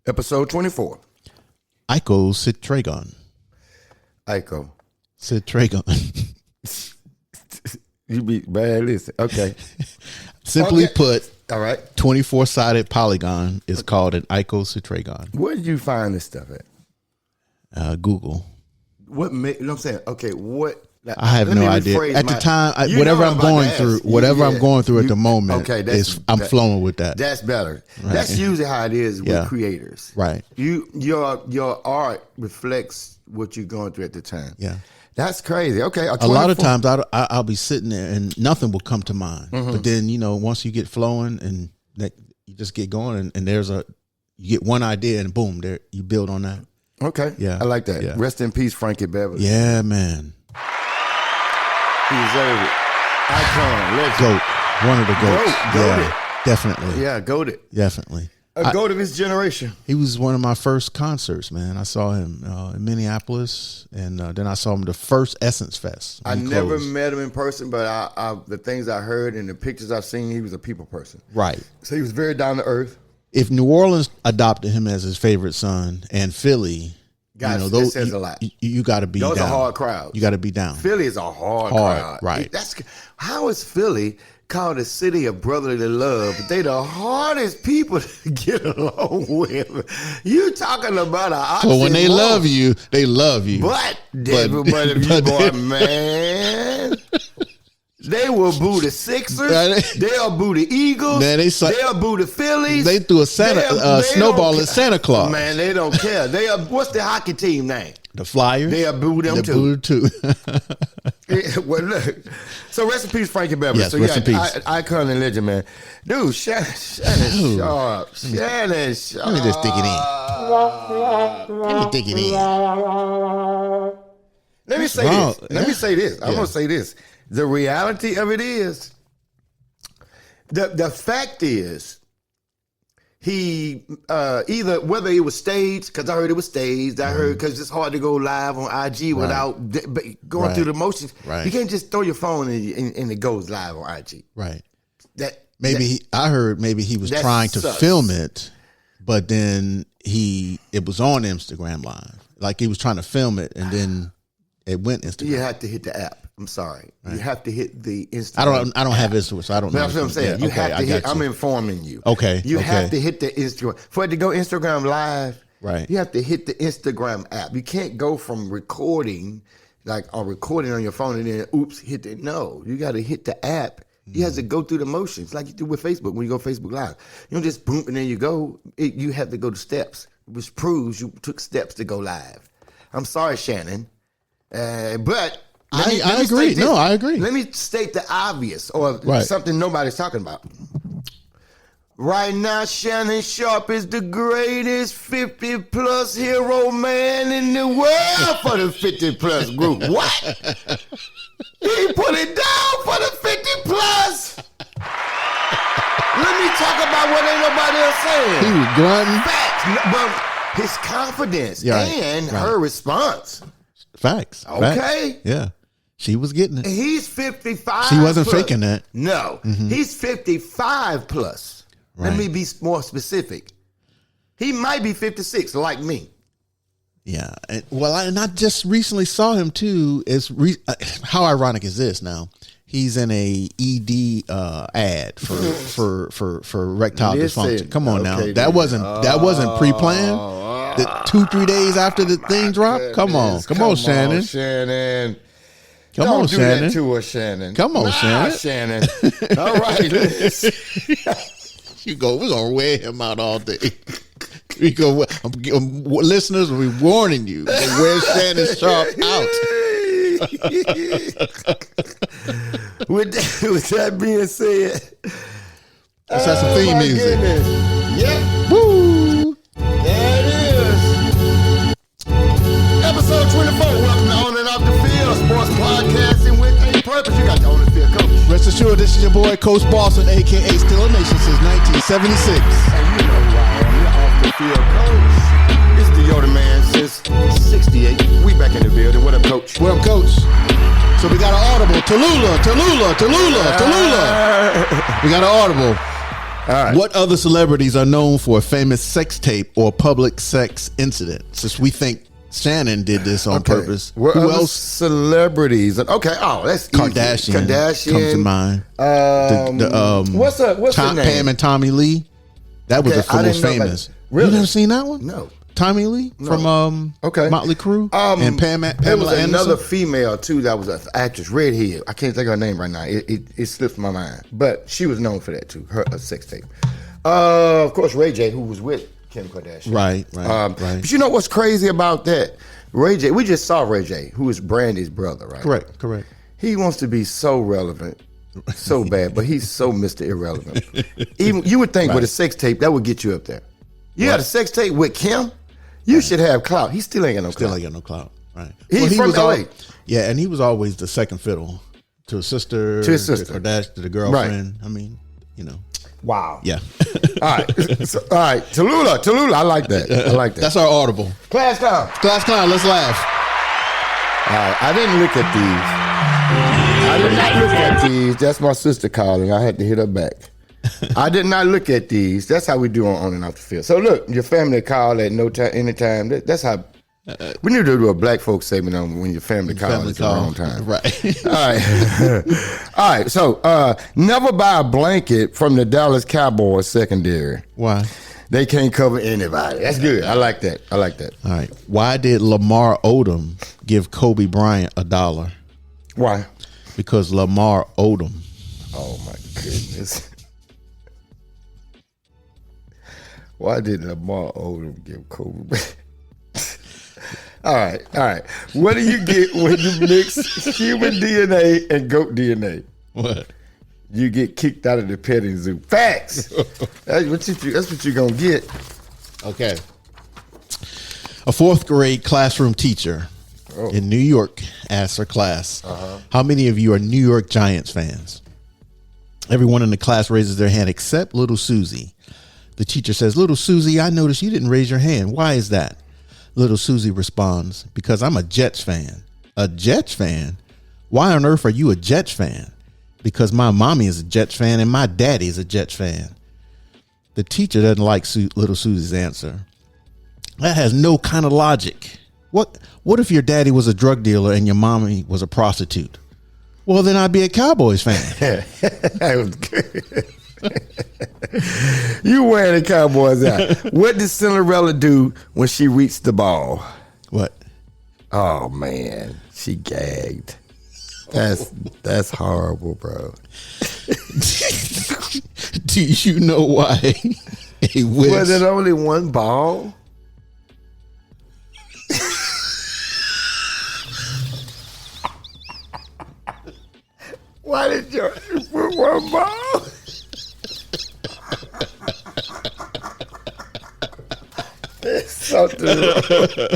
Episode 24. Icositetragon. Icositetragon. You be bad. Listen. Okay. Simply put, all right. 24-sided polygon is called an icositetragon. Where did you find this stuff at? Google. You know what I'm saying? Okay. What? I have no idea. At the time, whatever I'm going through at the moment, I'm flowing with that. That's better. Right. That's usually how it is with creators. Right. Your art reflects what you're going through at the time. Yeah. That's crazy. Okay. A lot of times I'll be sitting there and nothing will come to mind. Mm-hmm. But then, once you get flowing and you just get going and you get one idea and boom, there you build on that. Okay. Yeah. I like that. Yeah. Rest in peace, Frankie Beverly. Yeah, man. He deserved it. Icon, legend. GOAT. One of the GOATs. Goated. Definitely. Yeah, goated. Definitely. A GOAT of his generation. He was one of my first concerts, man. I saw him in Minneapolis, and then I saw him the first Essence Fest. I never met him in person, but the things I heard and the pictures I've seen, he was a people person. Right. So he was very down to earth. If New Orleans adopted him as his favorite son, and Philly, that says a lot. You got to be those down. Those are hard crowds. You got to be down. Philly is a hard crowd. Right. How is Philly called a city of brotherly love? But they the hardest people to get along with. You talking about an oxymoron. So when they love you, they love you. But if you boy, man. They will boo the Sixers. They'll boo the Eagles. They'll boo the Phillies. They threw a snowball at Santa Claus. Man, they don't care. What's the hockey team name? The Flyers. They'll boo them too. Well, look. So rest in peace, Frankie Beverly. Yes, rest in peace. Icon and legend, man. Dude, Shannon Sharp. Shannon Sharp. Let me just dig it in. Let me say this. Let me say this. I'm going to say this. The reality of it is, the fact is, he either whether it was staged, because I heard it was staged. I heard because it's hard to go live on IG without going through the motions. Right. You can't just throw your phone and it goes live on IG. Right. I heard maybe he was trying to film it, but then it was on Instagram Live. Like he was trying to film it and then it went Instagram. You have to hit the app. I'm sorry. Right. You have to hit the Instagram. I don't have Instagram, so I don't know. That's what I'm saying. You have to hit. I'm informing you. Okay. You have to hit the Instagram. For it to go Instagram Live, right? You have to hit the Instagram app. You can't go from recording on your phone and then hit the. No, you got to hit the app. You have to go through the motions like you do with Facebook when you go Facebook Live. You don't just boom and then you go. You have to go to steps, which proves you took steps to go live. I'm sorry, Shannon, but. I agree. No, I agree. Let me state the obvious or something nobody's talking about. Right now, Shannon Sharp is the greatest 50-plus hero man in the world for the 50-plus group. What? He put it down for the 50-plus. Let me talk about what ain't nobody else saying. He was grunting. Facts. But his confidence and her response. Facts. Okay. Facts. Yeah. She was getting it. He's 55. She wasn't faking that. No. Mm-hmm. He's 55 plus. Right. Let me be more specific. He might be 56 like me. Yeah. And I just recently saw him too. How ironic is this now? He's in a ED ad for erectile dysfunction. Come on now. That wasn't pre-planned. 2-3 days after the thing dropped. Come on, Shannon. Shannon. Don't do Shannon. That to us, Shannon. Come on, Shannon. Shannon. All right. We're gonna wear him out all day. Listeners, we're warning you. Wear Shannon Sharp out. With that being said, let's have some theme music. Yep. Woo! There it is. Episode 24. Welcome to On and Off the Field, sports podcasting with a purpose. You got the On the Field coach. Rest assured, this is your boy, Coach Boston, a.k.a. Still a Nation since 1976. And you know who I am. You're Off the Field coach. It's the Yoda man since 68. We back in the building. What up, coach? What up, coach? So we got an audible. Tallulah. We got an audible. right. What other celebrities are known for a famous sex tape or public sex incident? Since we think Shannon did this on purpose. What Who other else? celebrities? Okay. Oh, that's Kardashian. Easy. Kardashian comes to mind. What's her name? Pam and Tommy Lee. That was the most famous. Really? You never seen that one? No. Tommy Lee from Motley Crue and Pamela There was Anderson. another female too that was an actress, redhead. I can't think of her name right now. It slips my mind, but she was known for that too. Her sex tape. Of course, Ray J, who was with Kim Kardashian. Right. But you know what's crazy about that? Ray J. We just saw Ray J, who is Brandy's brother, right? Correct. He wants to be so relevant. So bad, but he's so Mr. Irrelevant. Even you would think with a sex tape that would get you up there. You had a sex tape with Kim, you should have clout. He still ain't got no clout. Right. He from LA. Yeah, and he was always the second fiddle to his sister, to the girlfriend. Right. I mean, you know. Wow. Yeah. All right. All right. Tallulah. I like that. That's our audible. Class clown. Let's laugh. All right. I didn't look at these. That's my sister calling. I had to hit her back. I did not look at these. That's how we do on and off the field. So look, your family call at no time, anytime. That's how. We need to do a black folks segment on when your family calls at the wrong time. Right. All right. All right. So never buy a blanket from the Dallas Cowboys secondary. Why? They can't cover anybody. That's good. I like that. All right. Why did Lamar Odom give Kobe Bryant $1? Why? Because Lamar Odom. Oh my goodness. Why did Lamar Odom give Kobe? All right. What do you get when you mix human DNA and goat DNA? What? You get kicked out of the petting zoo. Facts. That's what you're gonna get. Okay. A fourth grade classroom teacher in New York asked her class, how many of you are New York Giants fans? Everyone in the class raises their hand except little Susie. The teacher says, little Susie, I noticed you didn't raise your hand. Why is that? Little Susie responds, because I'm a Jets fan. A Jets fan? Why on earth are you a Jets fan? Because my mommy is a Jets fan and my daddy is a Jets fan. The teacher doesn't like little Susie's answer. That has no kind of logic. What if your daddy was a drug dealer and your mommy was a prostitute? Well, then I'd be a Cowboys fan. That was good. You wearing the Cowboys out. What did Cinderella do when she reached the ball? What? Oh man, she gagged. That's horrible, bro. Do you know why a witch? Was it only one ball? Why did you put one ball? There's something wrong.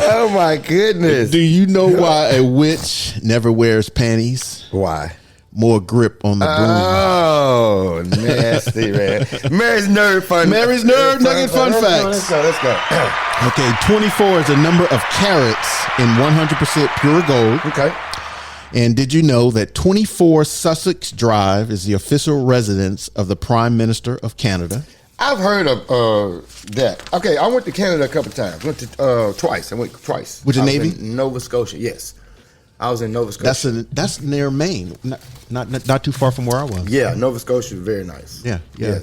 Oh my goodness. Do you know why a witch never wears panties? Why? More grip on the broom. Oh, nasty, man. Mary's Nerd Fun. Mary's Nerd Nugget Fun Let's Facts. go. Okay, 24 is a number of carats in 100% pure gold. Okay. And did you know that 24 Sussex Drive is the official residence of the Prime Minister of Canada? I've heard of that. Okay, I went to Canada a couple times. Went to twice. I went twice. With the Navy? In Nova Scotia, yes. I was in Nova Scotia. That's near Maine, not too far from where I was. Yeah, Nova Scotia is very nice. Yeah.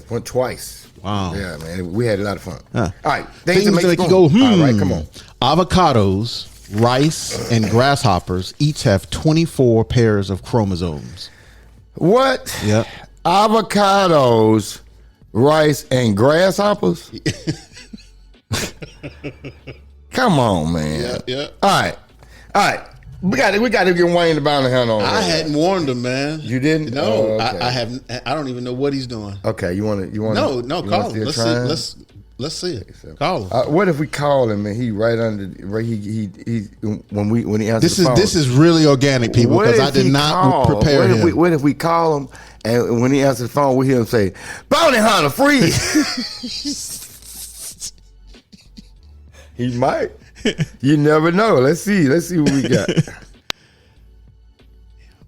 Went twice. Wow. Yeah, man, we had a lot of fun. Huh. All right, Things that make you go, All right, come on. Avocados, rice, and grasshoppers each have 24 pairs of chromosomes. What? Yep. Avocados, rice, and grasshoppers? Come on, man. Yeah. All right. We got to get Wayne the Bounty Hunter on. I hadn't warned him, man. You didn't? No, Oh, okay. I haven't. I don't even know what he's doing. Okay, you want to? No, call him. Let's see it. Call him. What if we call him and he right under? He when he answers the phone. This is really organic, people, because I did not prepare him. What if we call him and when he answers the phone, we hear him say, "Bounty Hunter, free." He might. You never know. Let's see what we got.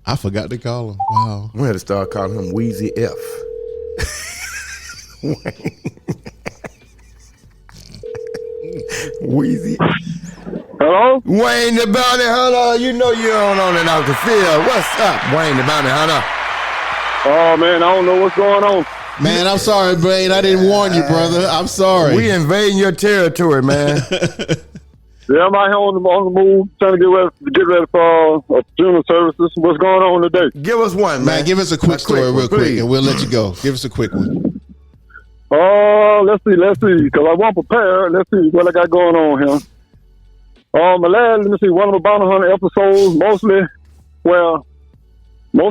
I forgot to call him. Wow. We had to start calling him Wheezy F. Wheezy. Hello? Wayne the Bounty Hunter, you know you're on and off the field. What's up, Wayne the Bounty Hunter? Oh, man, I don't know what's going on. Man, I'm sorry, Brain. I didn't warn you, brother. I'm sorry. We invading your territory, man. Yeah, I'm out here on the move, trying to get ready for funeral services. What's going on today? Give us one, man. Give us a quick story real quick, and we'll let you go. Give us a quick one. Oh, let's see, because I wasn't prepared. Let's see what I got going on here. Let me see, one of the Bounty Hunter episodes, most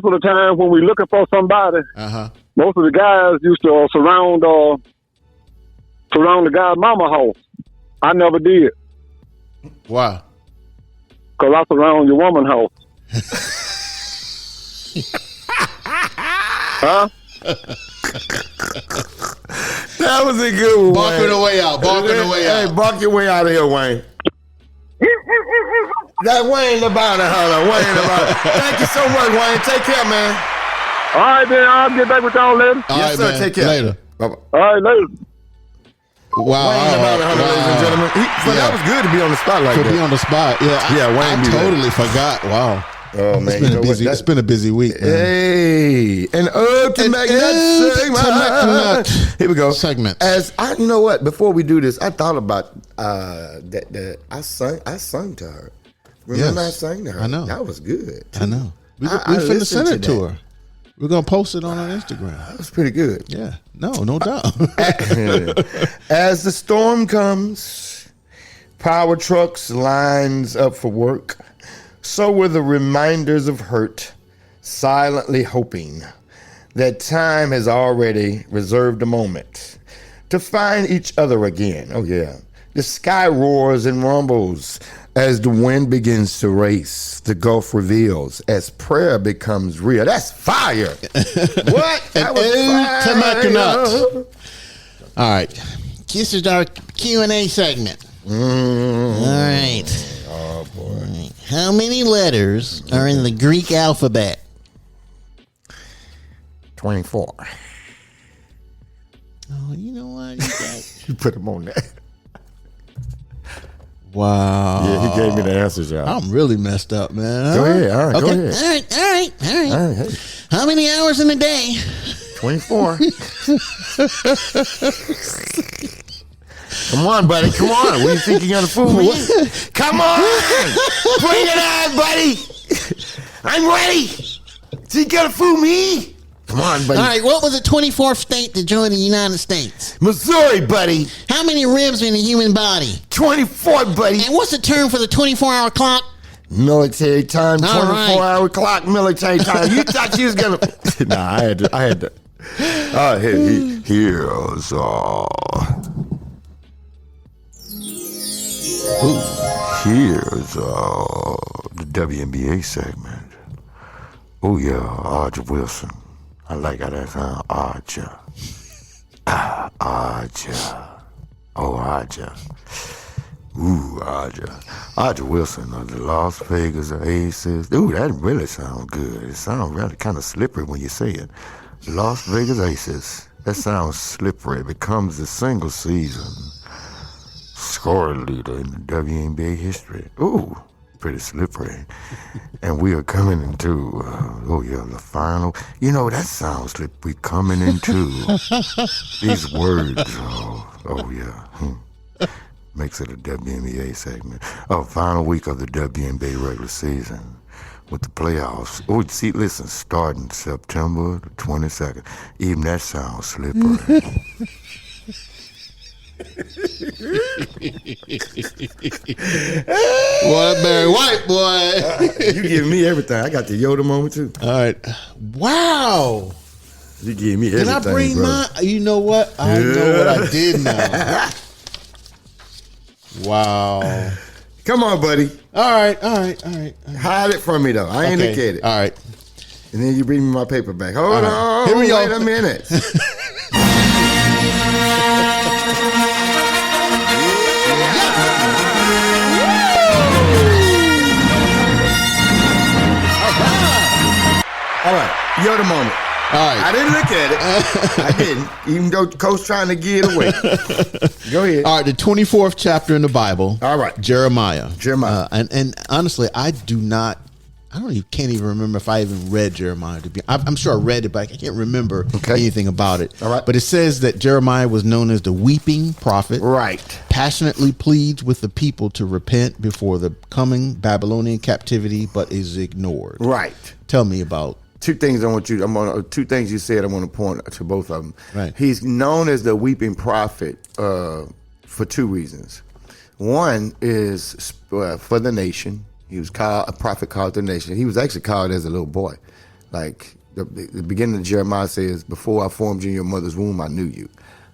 of the time when we're looking for somebody, most of the guys used to surround the guy's mama house. I never did. Why? Because I surround your woman's house. Huh? That was a good one. Barking the way out. Hey, bark your way out of here, Wayne. That Wayne the Bounty Hunter. Thank you so much, Wayne. Take care, man. All right, then. I'll get back with y'all later. Yes, sir. Man. Take care. Later. Bye-bye. All right, later. Wow. Wayne the Bounty Hunter, ladies and gentlemen. That was good to be on the spot like that. To be on the spot. Yeah, Wayne. I totally forgot. Wow. Oh, man. It's been a busy week, man. Hey. And to McNutt segment. Here we go. Segments. You know what? Before we do this, I thought about that I sung to her. Remember I sang to her? I know. That was good. I know. We finna send it to her. We're going to post it on our Instagram. That was pretty good. Yeah. No doubt. As the storm comes, power trucks lines up for work. So were the reminders of hurt, silently hoping that time has already reserved a moment to find each other again. Oh, yeah. The sky roars and rumbles as the wind begins to race. The gulf reveals as prayer becomes real. That's fire. What? That was fire. All right. This is our Q&A segment. All right. Oh, boy. Right. How many letters are in the Greek alphabet? 24. Oh, you know what? You put him on that. Wow. Yeah, he gave me the answers, y'all. I'm really messed up, man. Go ahead. All right, okay. Go ahead. All right. Hey. How many hours in a day? 24. Come on, buddy. Come on. What do you think you're going to fool me? Come on. Bring it on, buddy. I'm ready. So you going to fool me? Come on, buddy. All right. What was the 24th state to join the United States? Missouri, buddy. How many ribs are in the human body? 24, buddy. And what's the term for the 24-hour clock? Military time, 24-hour right. clock, military time. You thought you was going to... Nah, I had to. Here's Here's the WNBA segment. Oh, yeah, Archer Wilson. I like how that sounds, Archer. Archer. Oh, Archer. Ooh, Archer. Archer Wilson of the Las Vegas Aces. Ooh, that really sounds good. It sounds really kind of slippery when you say it. Las Vegas Aces. That sounds slippery. It becomes the single season scoring leader in the WNBA history. Ooh, pretty slippery. And we are coming into, the final. You know, that sounds slippery. Coming into these words. Oh yeah. Makes it a WNBA segment. Final week of the WNBA regular season with the playoffs. Oh, see, listen, starting September the 22nd. Even that sounds slippery. Boy, Barry White, boy. You give me everything. I got the Yoda moment too. All right. Wow. You give me everything. Can I bring brother. mine? You know what? I know what I did now. Wow. Come on, buddy. All right. Hide it from me though. I ain't look at it. All right. And then you bring me my paper back. Hold on. Here we go. Wait a minute. Yoda moment. All right. I didn't look at it. I didn't. Even though Coach trying to get it away. Go ahead. All right. The 24th chapter in the Bible. All right. Jeremiah. And honestly, I can't even remember if I even read Jeremiah. I'm sure I read it, but I can't remember anything about it. All right. But it says that Jeremiah was known as the weeping prophet. Right. Passionately pleads with the people to repent before the coming Babylonian captivity, but is ignored. Right. Tell me about. Two things two things you said I want to point to both of them. Right. He's known as the weeping prophet for two reasons. One is for the nation. He was called a prophet called the nation. He was actually called as a little boy. Like the beginning of Jeremiah says, "Before I formed you in your mother's womb, I knew you.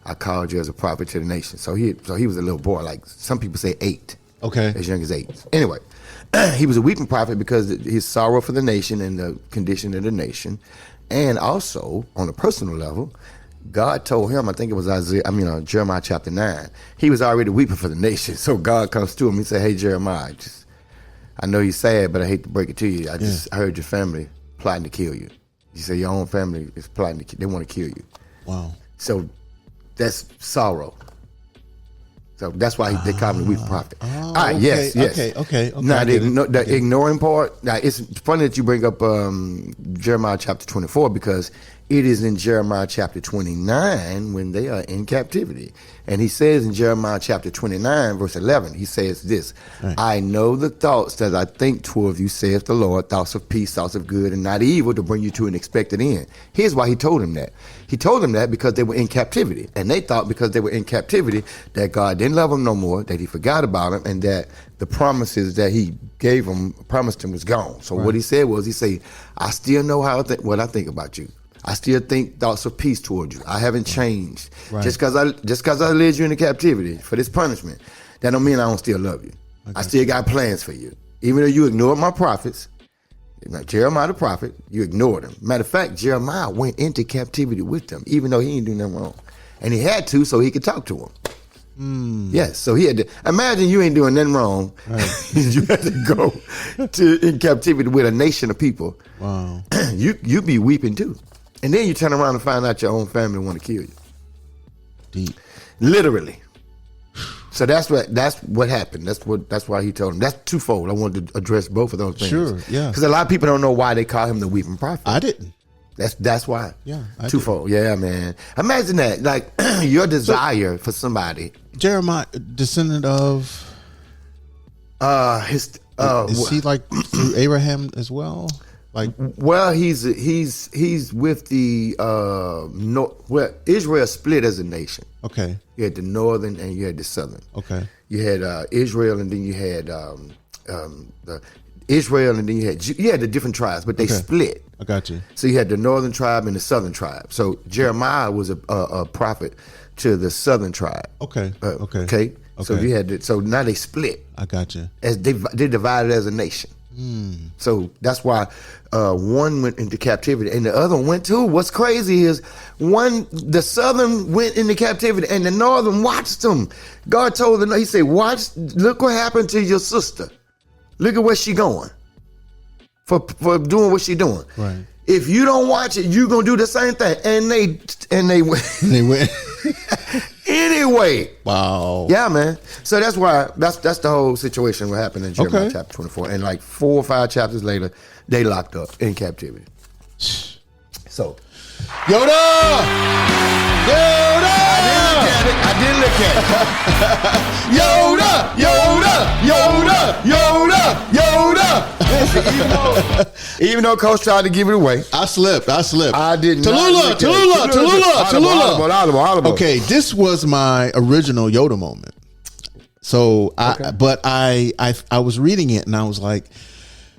I called you as a prophet to the nation." So he was a little boy. Like some people say 8. Okay. As young as 8. Anyway, he was a weeping prophet because his sorrow for the nation and the condition of the nation, and also on a personal level, God told him, I think it was Jeremiah chapter 9. He was already weeping for the nation. So God comes to him and said, "Hey Jeremiah, I know you're sad, but I hate to break it to you. I heard your family plotting to kill you. You say your own family is plotting they want to kill you." Wow. So that's sorrow. So that's why they call him the weeping prophet. All right, okay, yes. Okay. Now, the ignoring part, now it's funny that you bring up Jeremiah chapter 24 because it is in Jeremiah chapter 29 when they are in captivity. And he says in Jeremiah chapter 29, verse 11, he says this, right. "I know the thoughts that I think toward you, saith the Lord, thoughts of peace, thoughts of good, and not evil, to bring you to an expected end." Here's why he told him that. He told them that because they were in captivity. And they thought because they were in captivity that God didn't love them no more, that he forgot about them, and that the promises that he promised them was gone. So what he said was, "I still know what I think about you. I still think thoughts of peace toward you. I haven't changed. Right. Just because I led you into captivity for this punishment, that don't mean I don't still love you. I still got plans for you. Even though you ignored my prophets, like Jeremiah the prophet, you ignored him. Matter of fact, Jeremiah went into captivity with them, even though he didn't do nothing wrong. And he had to so he could talk to him. Yes, so he had to. Imagine you ain't doing nothing wrong. Right. You had to go in captivity with a nation of people. Wow. You be weeping too. And then you turn around and find out your own family want to kill you. Deep. Literally. So that's what happened. That's why he told him. That's twofold. I wanted to address both of those things. Sure, yeah. Because a lot of people don't know why they call him the weeping prophet. I didn't. That's why. Yeah. Twofold. Yeah, man. Imagine that. Like your desire for somebody. Jeremiah, descendant of is he like through Abraham as well? Like, well, he's with the Israel split as a nation. Okay. You had the northern and you had the southern. Okay. You had Israel, and then you had the Israel, and then you had the different tribes, but they split. I got you. So you had the northern tribe and the southern tribe. So Jeremiah was a prophet to the southern tribe. Okay. Okay. So you had so now they split. I got you. As they divided as a nation. So that's why one went into captivity and the other one went too. What's crazy is the southern went into captivity and the northern watched them. God told them, he said, look what happened to your sister. Look at where she going for doing what she doing. Right. If you don't watch it, you gonna do the same thing. And they went. They went. Anyway. Wow. Yeah, man. So that's why that's the whole situation what happened in Jeremiah chapter 24. And like 4 or 5 chapters later, they locked up in captivity. So Yoda! I didn't look at it. Yoda! Even though Coach tried to give it away. I slipped. I did not. Tallulah. Okay, this was my original Yoda moment. So I was reading it and I was like,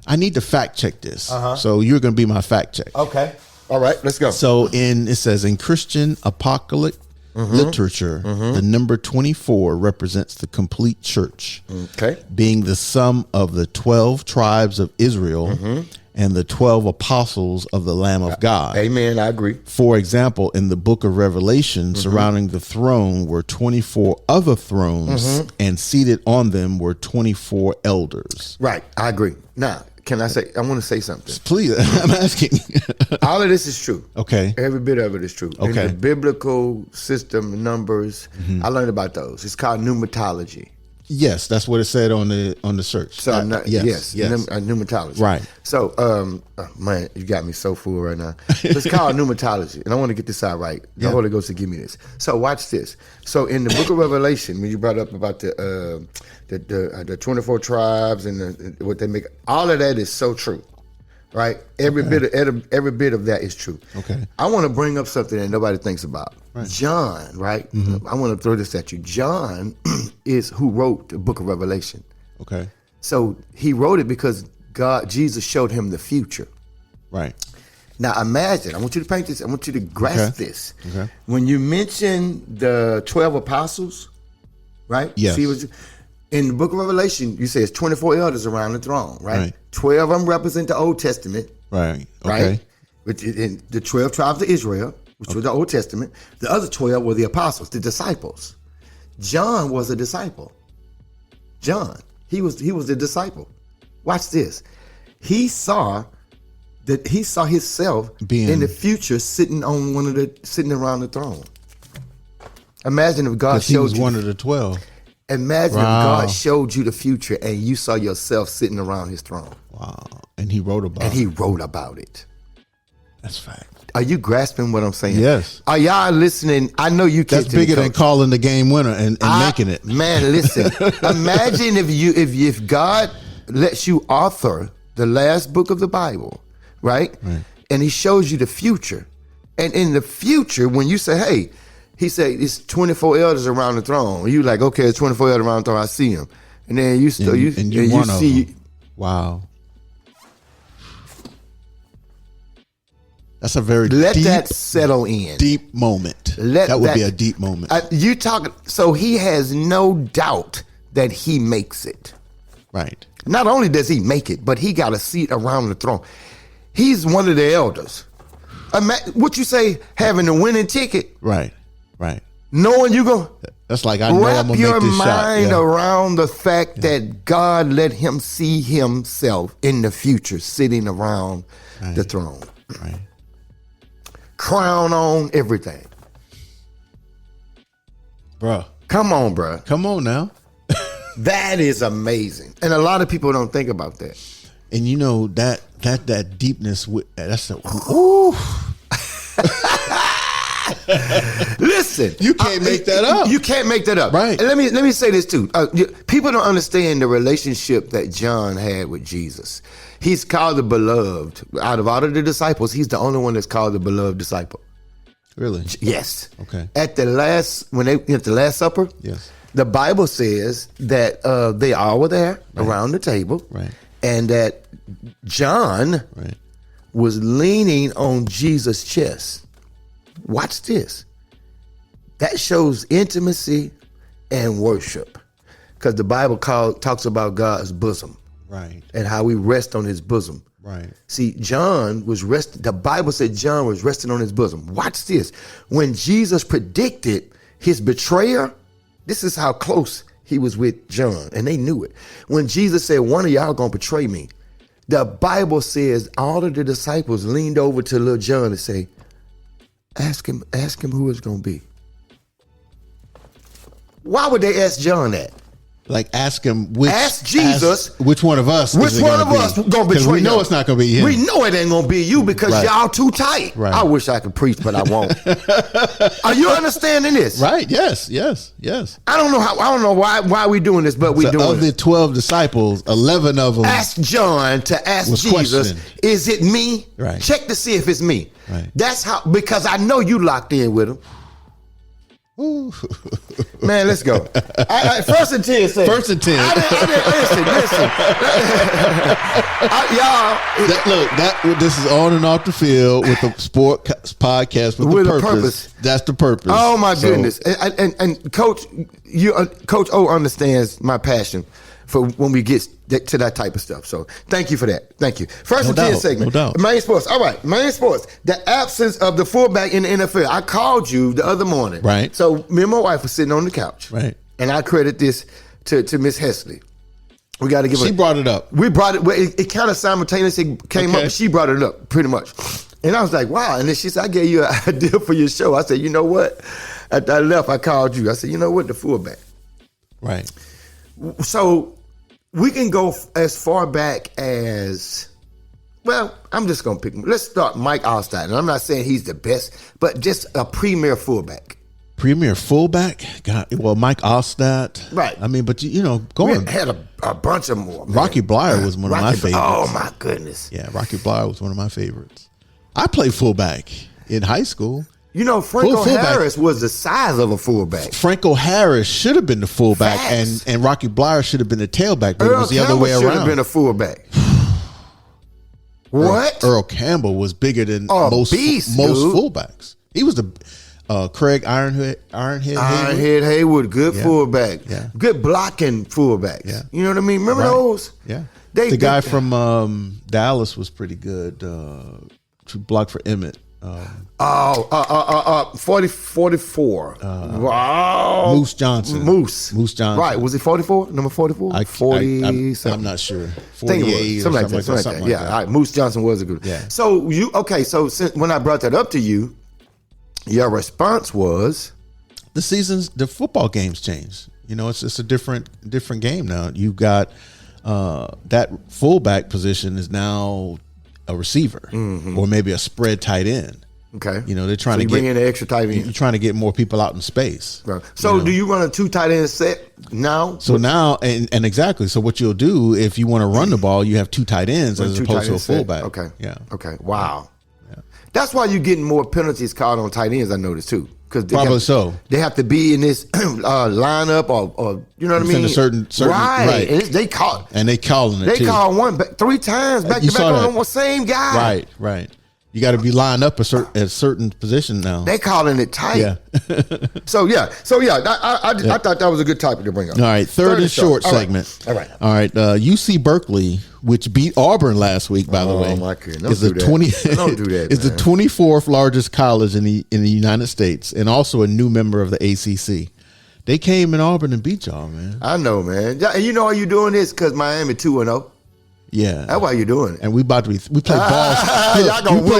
I need to fact check this. So you're going to be my fact check. Okay. All right, let's go. So it says in Christian apocalyptic literature, the number 24 represents the complete church. Okay. Being the sum of the 12 tribes of Israel and the 12 apostles of the Lamb of God. Amen. I agree. For example, in the book of Revelation, surrounding the throne were 24 other thrones, and seated on them were 24 elders. Right. I agree. Now, Can I say? I want to say something. Please, I'm asking. All of this is true. Okay. Every bit of it is true. Okay. In the biblical system, numbers, I learned about those. It's called pneumatology. Yes, that's what it said on the search. So yes, pneumatology. Right. So, man, you got me so full right now. So it's called pneumatology, and I want to get this out right. The Holy Ghost will give me this. So watch this. So in the Book of Revelation, when you brought up about the 24 tribes and what they make, all of that is so true. Right, every bit of that is true. Okay, I want to bring up something that nobody thinks about. Right. John, right? I want to throw this at you. John is who wrote the Book of Revelation. Okay, so he wrote it because Jesus showed him the future. Right. Now imagine. I want you to paint this. I want you to grasp this. Okay. When you mention the 12 apostles, right? Yes. See, in the Book of Revelation, you say it's 24 elders around the throne, right? 12 of them represent the Old Testament. Right. Okay. Right? In the 12 tribes of Israel, which was the Old Testament. The other 12 were the apostles, the disciples. John was a disciple. John, he was the disciple. Watch this. He saw himself in the future sitting around the throne. Imagine if God showed you. He was one of the 12. Imagine if God showed you the future and you saw yourself sitting around his throne. Wow. And he wrote about it. That's fact. Are you grasping what I'm saying? Yes. Are y'all listening? I know you can't. That's bigger than calling the game winner and making it. Man, listen. Imagine if God lets you author the last book of the Bible, right? And he shows you the future. And in the future, when you say, hey, he said, it's 24 elders around the throne. You like, okay, it's 24 elders around the throne. I see him. And then you see. Wow. That's a very Let that settle in. Deep moment. That would be a deep moment. You talking? So he has no doubt that he makes it. Right. Not only does he make it, but he got a seat around the throne. He's one of the elders. What you say, having a winning ticket? Right. Right. Knowing you go. That's like I know I'm gonna make this shot. Wrap your mind around the fact that God let him see himself in the future, sitting around the throne. Right. Crown on, everything. Bruh. Come on, bruh. Come on now. That is amazing. And a lot of people don't think about that. And you know that deepness that's ooh. Listen, you can't make that up. You can't make that up. Right. And let me say this too. People don't understand the relationship that John had with Jesus. He's called the beloved. Out of all of the disciples, he's the only one that's called the beloved disciple. Really? Yes. Okay. At the Last Supper, yes, the Bible says that they all were there around the table, right, and that John was leaning on Jesus' chest. Watch this. That shows intimacy and worship, because the Bible talks about God's bosom, right, and how we rest on his bosom. Right. See, John was resting. The Bible said John was resting on his bosom. Watch this. When Jesus predicted his betrayer, this is how close he was with John, and they knew it. When Jesus said, one of y'all gonna betray me, the Bible says all of the disciples leaned over to little John and say, ask him who it's gonna be. Why would they ask John that? Like ask him Jesus which one of us gonna betray we know him. It's not gonna be him. We know it ain't gonna be you because y'all too tight. Right. I wish I could preach, but I won't. Are you understanding this? Right. Yes. I don't know why we doing this, but we doing it. Of the 12 disciples, 11 of them asked John to ask Jesus, is it me? Right. Check to see if it's me. Right. That's how, because I know you locked in with him. Ooh. Man, let's go. First and 10 seconds. First and 10. Listen. Y'all. This is on and off the field with the sport podcast with a purpose. That's the purpose. Oh my goodness. And Coach, Coach O understands my passion for when we get to that type of stuff. So thank you for that. Thank you. First and 10 segment. No doubt. Main sports. All right. Main sports. The absence of the fullback in the NFL. I called you the other morning. Right. So me and my wife were sitting on the couch. Right. And I credit this to Miss Hesley. We got to give She brought it up. We brought it. Well, it kind of simultaneously came up. But she brought it up pretty much. And I was like, wow. And then she said, I gave you an idea for your show. I said, you know what? After I left, I called you. I said, you know what? The fullback. Right. So we can go as far back as, well, I'm just going to pick. Let's start Mike Allstott. And I'm not saying he's the best, but just a premier fullback. Premier fullback? God, well, Mike Allstott. Right. I mean, but going. We had a bunch of more. Man. Rocky Blyer was one of my favorites. Oh, my goodness. Yeah, Rocky Blyer was one of my favorites. I played fullback in high school. You know, Franco Harris was the size of a fullback. Franco Harris should have been the fullback, and Rocky Blyer should have been the tailback, but it was the other way around. Should have been a fullback. What? Earl Campbell was bigger than most fullbacks. He was the Craig Ironhead Haywood, good fullback. Yeah. Good blocking fullbacks. Yeah. You know what I mean? Remember those? Yeah. The guy from Dallas was pretty good. To block for Emmett. 44. Wow. Moose Johnson. Moose Johnson. Right. Was it 44? Number 44? 40. I'm not sure. 48 something like that. Yeah. All right. Moose Johnson was a good. Yeah. So so since when I brought that up to you, your response was the football games changed. You know, it's a different game now. You got that fullback position is now a receiver or maybe a spread tight end. Okay. You know, they're trying to bring in the extra tight end. You're trying to get more people out in space. Right. So do you run a 2 tight end set now? So now, and exactly. So what you'll do if you want to run the ball, you have 2 tight ends as opposed to a fullback. Okay. Yeah. Okay. Wow. Yeah. That's why you're getting more penalties called on tight ends, I noticed too. Probably so. They have to be in this lineup or you know what I mean? A certain right. And they call calling it. They too. call one 3 times back to back on the same guy. Right. You got to be lined up at a certain position now. They calling it tight. Yeah. So I thought that was a good topic to bring up. All right, third and short segment. All right. UC Berkeley, which beat Auburn last week, by the way. Oh my goodness! Don't do that. Is the 24th largest college in the United States, and also a new member of the ACC. They came in Auburn and beat y'all, man. I know, man. And you know why you doing this? Because Miami 2-0. Yeah, that's why you're doing it. And we play ball. We play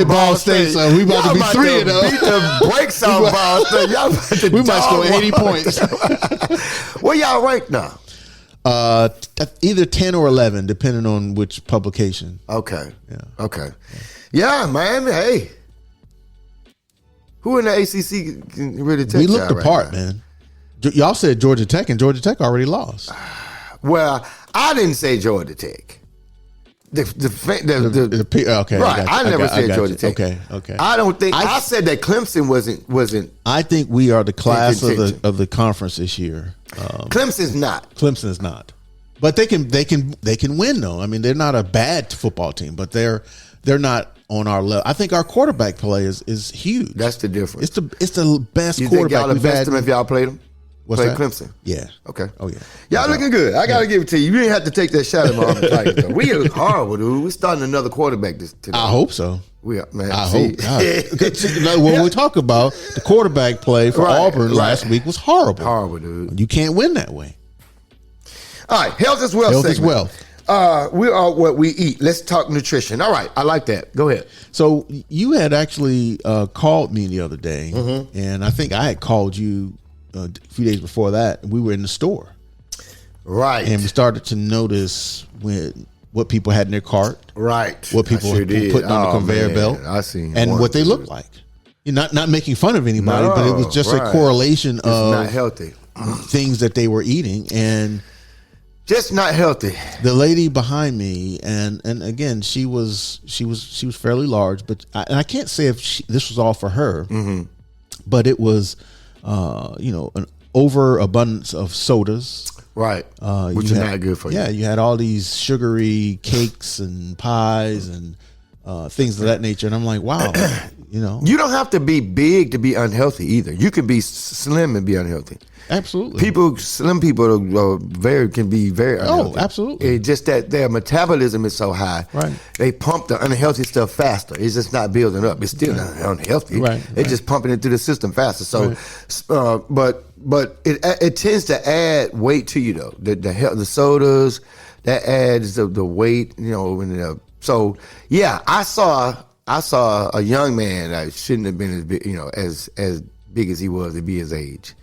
Ball State, so we about to be 3-0. Beat the brakes off Ball State. Y'all about to we might score 80 points. Where y'all ranked now? Either 10 or 11, depending on which publication. Okay. Yeah. Okay. Yeah, Miami. Hey, who in the ACC can really take? We looked apart, man. Y'all said Georgia Tech, and Georgia Tech already lost. Well, I didn't say Georgia Tech. Okay, right. I never said Georgia Tech. Okay. I don't think I said that Clemson wasn't. I think we are the class of the conference this year. Clemson's not. Clemson's not, but they can win though. I mean, they're not a bad football team, but they're not on our level. I think our quarterback play is huge. That's the difference. It's the best you quarterback think y'all we've had. Them if y'all played them. Play Clemson. Yeah. Okay. Oh yeah. Y'all looking good. I gotta give it to you. You didn't have to take that shot at my Auburn Tigers though. We look horrible, dude. We're starting another quarterback today. I hope so. We are, man. I hope. When we talk about the quarterback play for Auburn last week was horrible. Horrible, dude. You can't win that way. All right, health is wealth. Health is wealth. We are what we eat. Let's talk nutrition. All right, I like that. Go ahead. So you had actually called me the other day, and I think I had called you a few days before that. We were in the store, right, and we started to notice what people had in their cart, right, what people were putting on the conveyor belt. I see, and what they looked like. You're not making fun of anybody, but it was just a correlation of not healthy things that they were eating and. Just not healthy. The lady behind me, and again, she was fairly large, but I can't say if this was all for her, but it was, an overabundance of sodas, right? Which is not good for you. Yeah, you had all these sugary cakes and pies and things of that nature, and I'm like, wow, you don't have to be big to be unhealthy either. You can be slim and be unhealthy. Absolutely. Slim people can be very unhealthy. Oh, absolutely. It's just that their metabolism is so high. Right. They pump the unhealthy stuff faster. It's just not building up. It's still unhealthy. Right. They're just pumping it through the system faster. So, but it tends to add weight to you though. The sodas, that adds the weight, and so yeah, I saw a young man that shouldn't have been as big, as big as he was to be his age.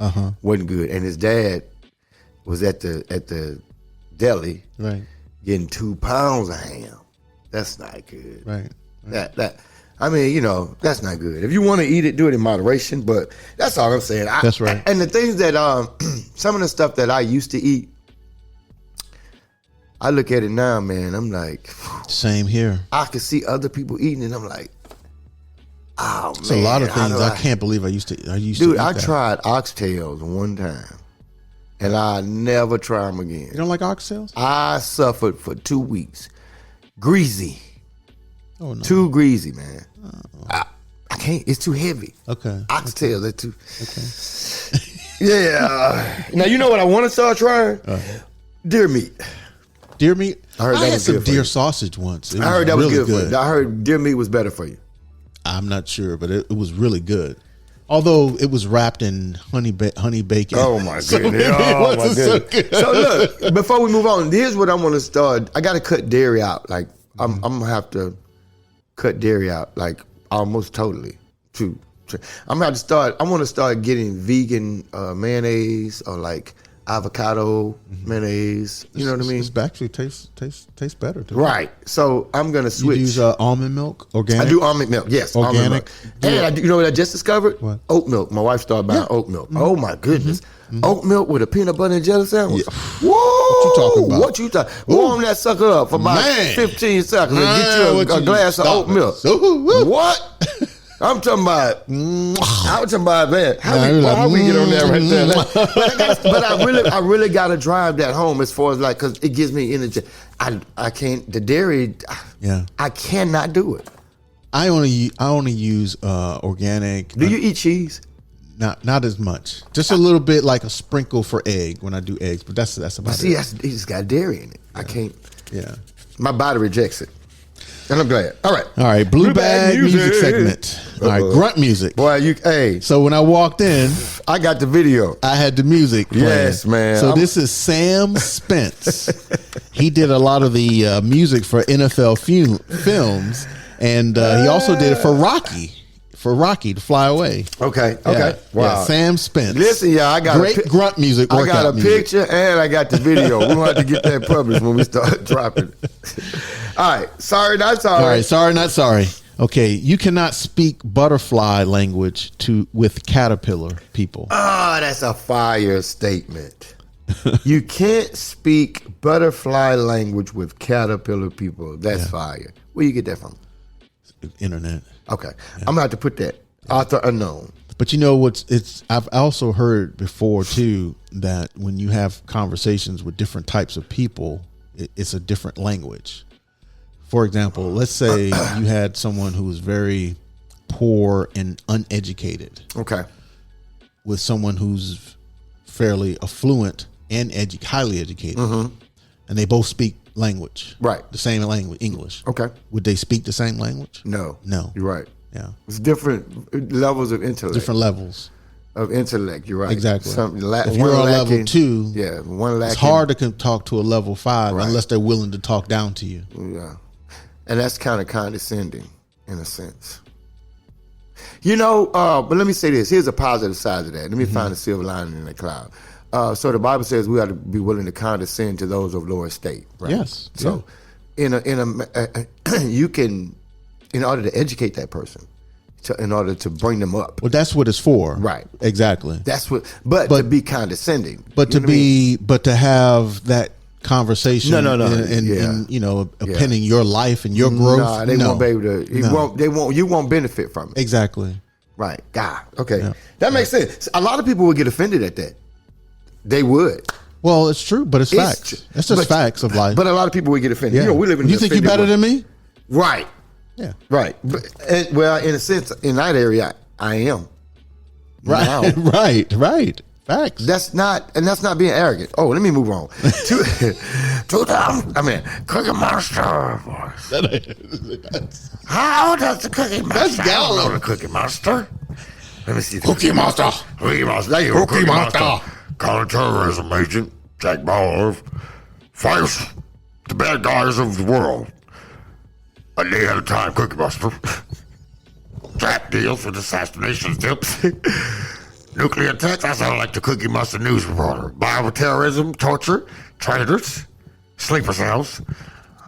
Wasn't good, and his dad was at the deli, right, getting 2 pounds of ham. That's not good. Right. That I mean, that's not good. If you want to eat it, do it in moderation. But that's all I'm saying. That's right. And the things that some of the stuff that I used to eat, I look at it now, man. I'm like, same here. I can see other people eating, and I'm like, oh man. It's a lot of things I can't believe I used to. Dude, I tried oxtails one time, and I never try them again. You don't like oxtails? I suffered for 2 weeks. Greasy. Oh no. Too greasy, man. I can't. It's too heavy. Okay. Oxtails, they're too. Okay. Yeah. Now you know what I want to start trying? Deer meat. Deer meat. I heard that had was some good for deer you. sausage once. I heard that was good for you. I heard deer meat was better for you. I'm not sure, but it was really good. Although it was wrapped in honey bacon. Oh my goodness! Oh my goodness! So look, before we move on, here's what I want to start. I got to cut dairy out. Like I'm gonna have to cut dairy out, like almost totally. I'm gonna have to start. I want to start getting vegan mayonnaise or like avocado mayonnaise. You know what I mean? It actually tastes better too. Right. So I'm gonna switch. You use almond milk, organic. I do almond milk. Yes, organic. Almond milk. And you know what I just discovered? What? Oat milk. My wife started buying oat milk. Oh my goodness. Oat milk with a peanut butter and jelly sandwich. Yeah. Whoa! What you talking about? What you talking? Warm that sucker up for about 15 seconds and get you a glass of oat milk. What? I'm talking about. Man. How we get on that right there? But I really got to drive that home as far as like, because it gives me energy. I can't. The dairy. Yeah. I cannot do it. I only use organic. Do you eat cheese? Not as much. Just a little bit, like a sprinkle for egg when I do eggs. But that's about it. It's got dairy in it. I can't. Yeah. My body rejects it. And I'm glad. All right. Blue bag music segment. All right, grunt music. Boy, So when I walked in, I got the video. I had the music playing. Yes, man. So this is Sam Spence. He did a lot of the music for NFL films, and he also did it for Rocky to Fly Away. Okay. Yeah. Wow. Yeah, Sam Spence. Listen, I got great grunt music. I got a picture and I got the video. We're going to have to get that published when we start dropping. All right. Sorry, not sorry. All right. Sorry, not sorry. Okay. You cannot speak butterfly language with caterpillar people. Oh, that's a fire statement. You can't speak butterfly language with caterpillar people. That's fire. Where you get that from? Internet. Okay. I'm going to have to put that. Author unknown. But you know I've also heard before too that when you have conversations with different types of people, it's a different language. For example, let's say you had someone who was very poor and uneducated. Okay. With someone who's fairly affluent and highly educated. And they both speak language. Right. The same language, English. Okay. Would they speak the same language? No. You're right. Yeah. It's different levels of intellect. Different levels of intellect. You're right. Exactly. If you're on level 2, one lacking. It's hard to talk to a level 5 unless they're willing to talk down to you. Yeah. And that's kind of condescending in a sense. But let me say this. Here's a positive side of that. Let me find a silver lining in the cloud. So the Bible says we ought to be willing to condescend to those of lower estate. Right? Yes. So, you can, in order to educate that person, in order to bring them up. Well, that's what it's for. Right. Exactly. That's what. But to be condescending. But to have that conversation. No. And appending your life and your growth. No, they won't be able to. You won't benefit from it. Exactly. Right. God. Okay. That makes sense. A lot of people would get offended at that. They would. Well, it's true, but it's facts. It's just facts of life. But a lot of people would get offended. Yeah. We live in. You think you're better than me? Right. Yeah. Right. Well, in a sense, in that area, I am. Right. Now. Right. Facts. That's not being arrogant. Oh, let me move on. Cookie Monster. How does the Cookie Monster? That's Gallo. The Cookie Monster. Let me see. Cookie Monster. Cookie Monster. There you go. Cookie Monster. Counterterrorism agent Jack Ball fires the bad guys of the world. A day at a time, Cookie Monster. Trap deals with assassination tips. Nuclear attacks, I sound like the Cookie Monster news reporter. Bioterrorism, torture, traitors, sleeper cells.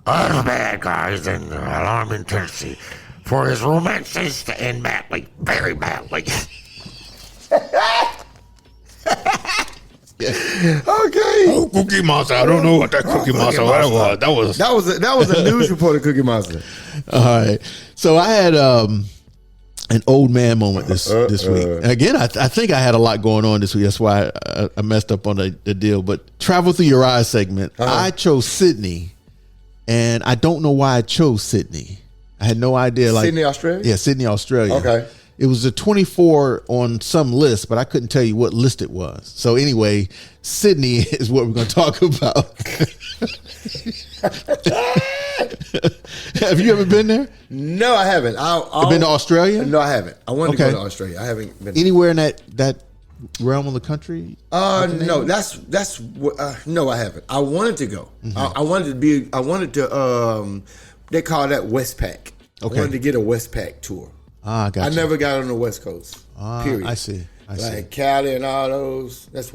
Other bad guys and alarming tendency for his romances to end badly, very badly. Okay. Oh, Cookie Monster. I don't know what that Cookie Monster was. That was a news reporter, Cookie Monster. All right. So I had an old man moment this week. Again, I think I had a lot going on this week. That's why I messed up on the deal. But travel through your eyes segment. I chose Sydney, and I don't know why I chose Sydney. I had no idea. Sydney, Australia? Yeah, Sydney, Australia. Okay. It was a 24 on some list, but I couldn't tell you what list it was. So anyway, Sydney is what we're going to talk about. Have you ever been there? No, I haven't. I've been to Australia? No, I haven't. I wanted to go to Australia. I haven't been anywhere in that realm of the country. No, no, I haven't. I wanted to go. I wanted to they call that Westpac. I wanted to get a Westpac tour. Gotcha. I never got on the West Coast. Period. I see. Like Cali and all those. That's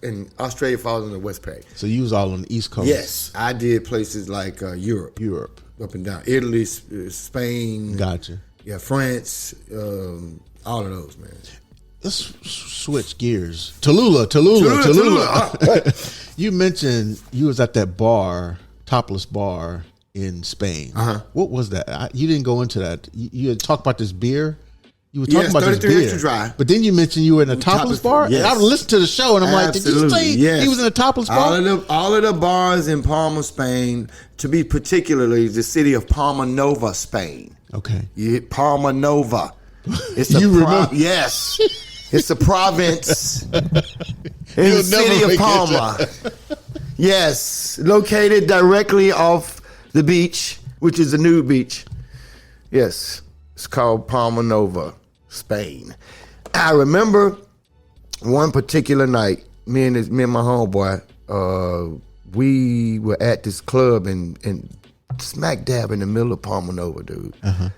and Australia falls in the Westpac. So you was all on the East Coast. Yes, I did places like Europe, up and down, Italy, Spain. Gotcha. Yeah, France, all of those, man. Let's switch gears. Tallulah. You mentioned you was at that bar, topless bar in Spain. What was that? You didn't go into that. You had talked about this beer. You were talking about this beer. Dry. But then you mentioned you were in a topless bar. Yes. And I listened to the show and I'm like, did you say he was in a topless bar? All of the bars in Palma, Spain, to be particularly the city of Palma Nova, Spain. Okay. Palma Nova. It's yes. It's a province in the city of Palma. Yes. Located directly off the beach, which is a nude beach. Yes. It's called Palma Nova, Spain. I remember one particular night, me and my homeboy, we were at this club in smack dab in the middle of Palma Nova, dude.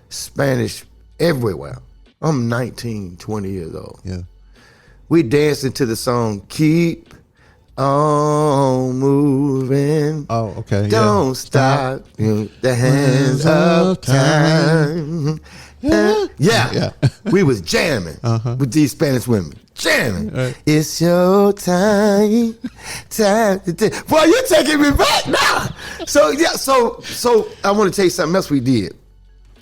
Spanish everywhere. I'm 19, 20 years old. Yeah. We dancing to the song Keep on Moving. Oh, okay. Don't stop. The hands of time. Yeah. We was jamming with these Spanish women. Jamming. It's your time. Boy, you're taking me back now. So I want to tell you something else we did.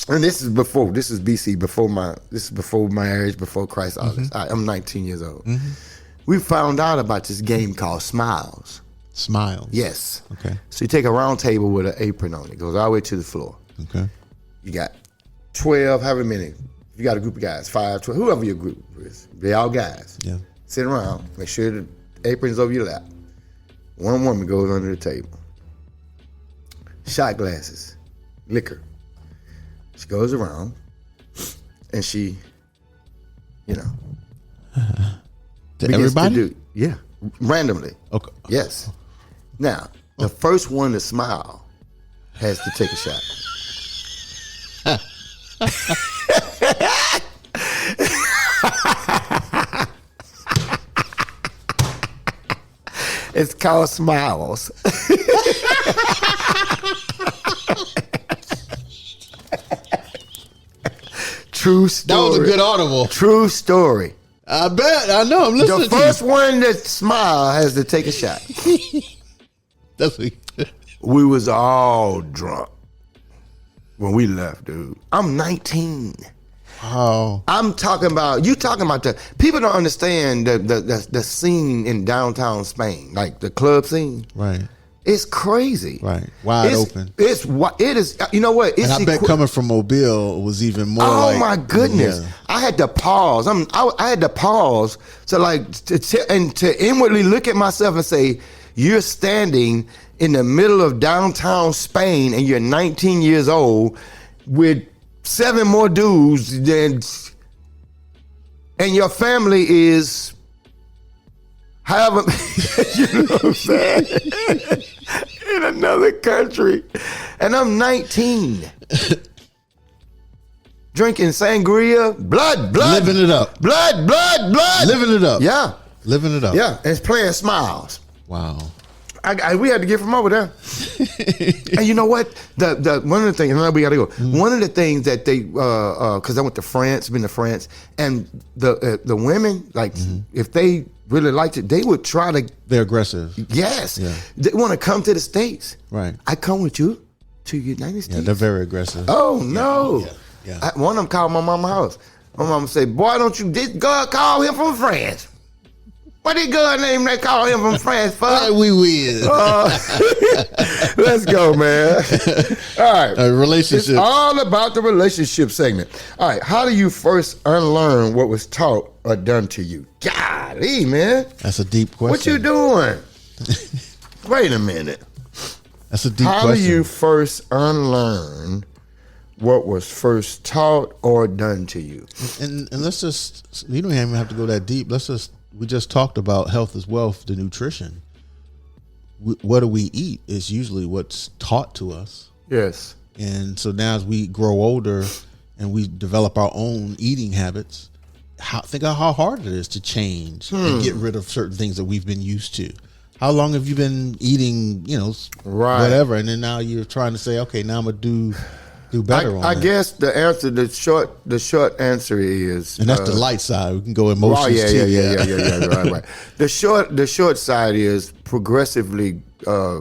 And this is BC, before my marriage, before Christ, all this. I'm 19 years old. We found out about this game called Smiles. Smiles? Yes. Okay. So you take a round table with an apron on it. It goes all the way to the floor. Okay. You got 12, however many. You got a group of guys, 5, 12, whoever your group is. They all guys. Yeah. Sit around. Make sure the apron's over your lap. One woman goes under the table. Shot glasses. Liquor. She goes around and she, to everybody? Randomly. Okay. Yes. Now, the first one to smile has to take a shot. It's called Smiles. True story. That was a good audible. True story. I bet. I know. I'm listening. The first one that smile has to take a shot. We was all drunk when we left, dude. I'm 19. Oh. I'm talking about the people don't understand the scene in downtown Spain, like the club scene. Right. It's crazy. Right. Wide open. It is. You know what? And I bet coming from Mobile was even more. Oh my goodness! Yeah. I had to pause. I had to pause to inwardly look at myself and say, "You're standing in the middle of downtown Spain, and you're 19 years old with 7 more dudes, and your family is." However, you know what I'm saying? another country, and I'm 19. Drinking sangria, blood, living it up, blood, living it up, yeah, living it up, yeah, and it's playing Smiles. Wow. We had to get from over there. And you know what? The one of the things, and we got to go. One of the things that they, because I went to France, been to France, and the women, like, if they really liked it, they would try to. They're aggressive. Yes, yeah. They want to come to the States. Right. I come with you to the United States. Yeah, they're very aggressive. Oh no. Yeah. One of them called my mama's house. My mama said, "Boy, don't you this girl call him from France? What the girl name they call him from France for?" We will. Let's go, man. All right. Relationship. It's all about the relationship segment. All right. How do you first unlearn what was taught or done to you? Golly, man. That's a deep question. What you doing? Wait a minute. That's a deep question. How do you first unlearn what was first taught or done to you? And let's just, you don't even have to go that deep. We just talked about health as wealth, the nutrition. What do we eat is usually what's taught to us. Yes. And so now as we grow older and we develop our own eating habits, think of how hard it is to change and get rid of certain things that we've been used to. How long have you been eating, whatever, and then now you're trying to say, okay, now I'm gonna do better on I that. guess the answer, the short answer is, and that's the light side. We can go emotions too. Yeah, right. The short side is progressively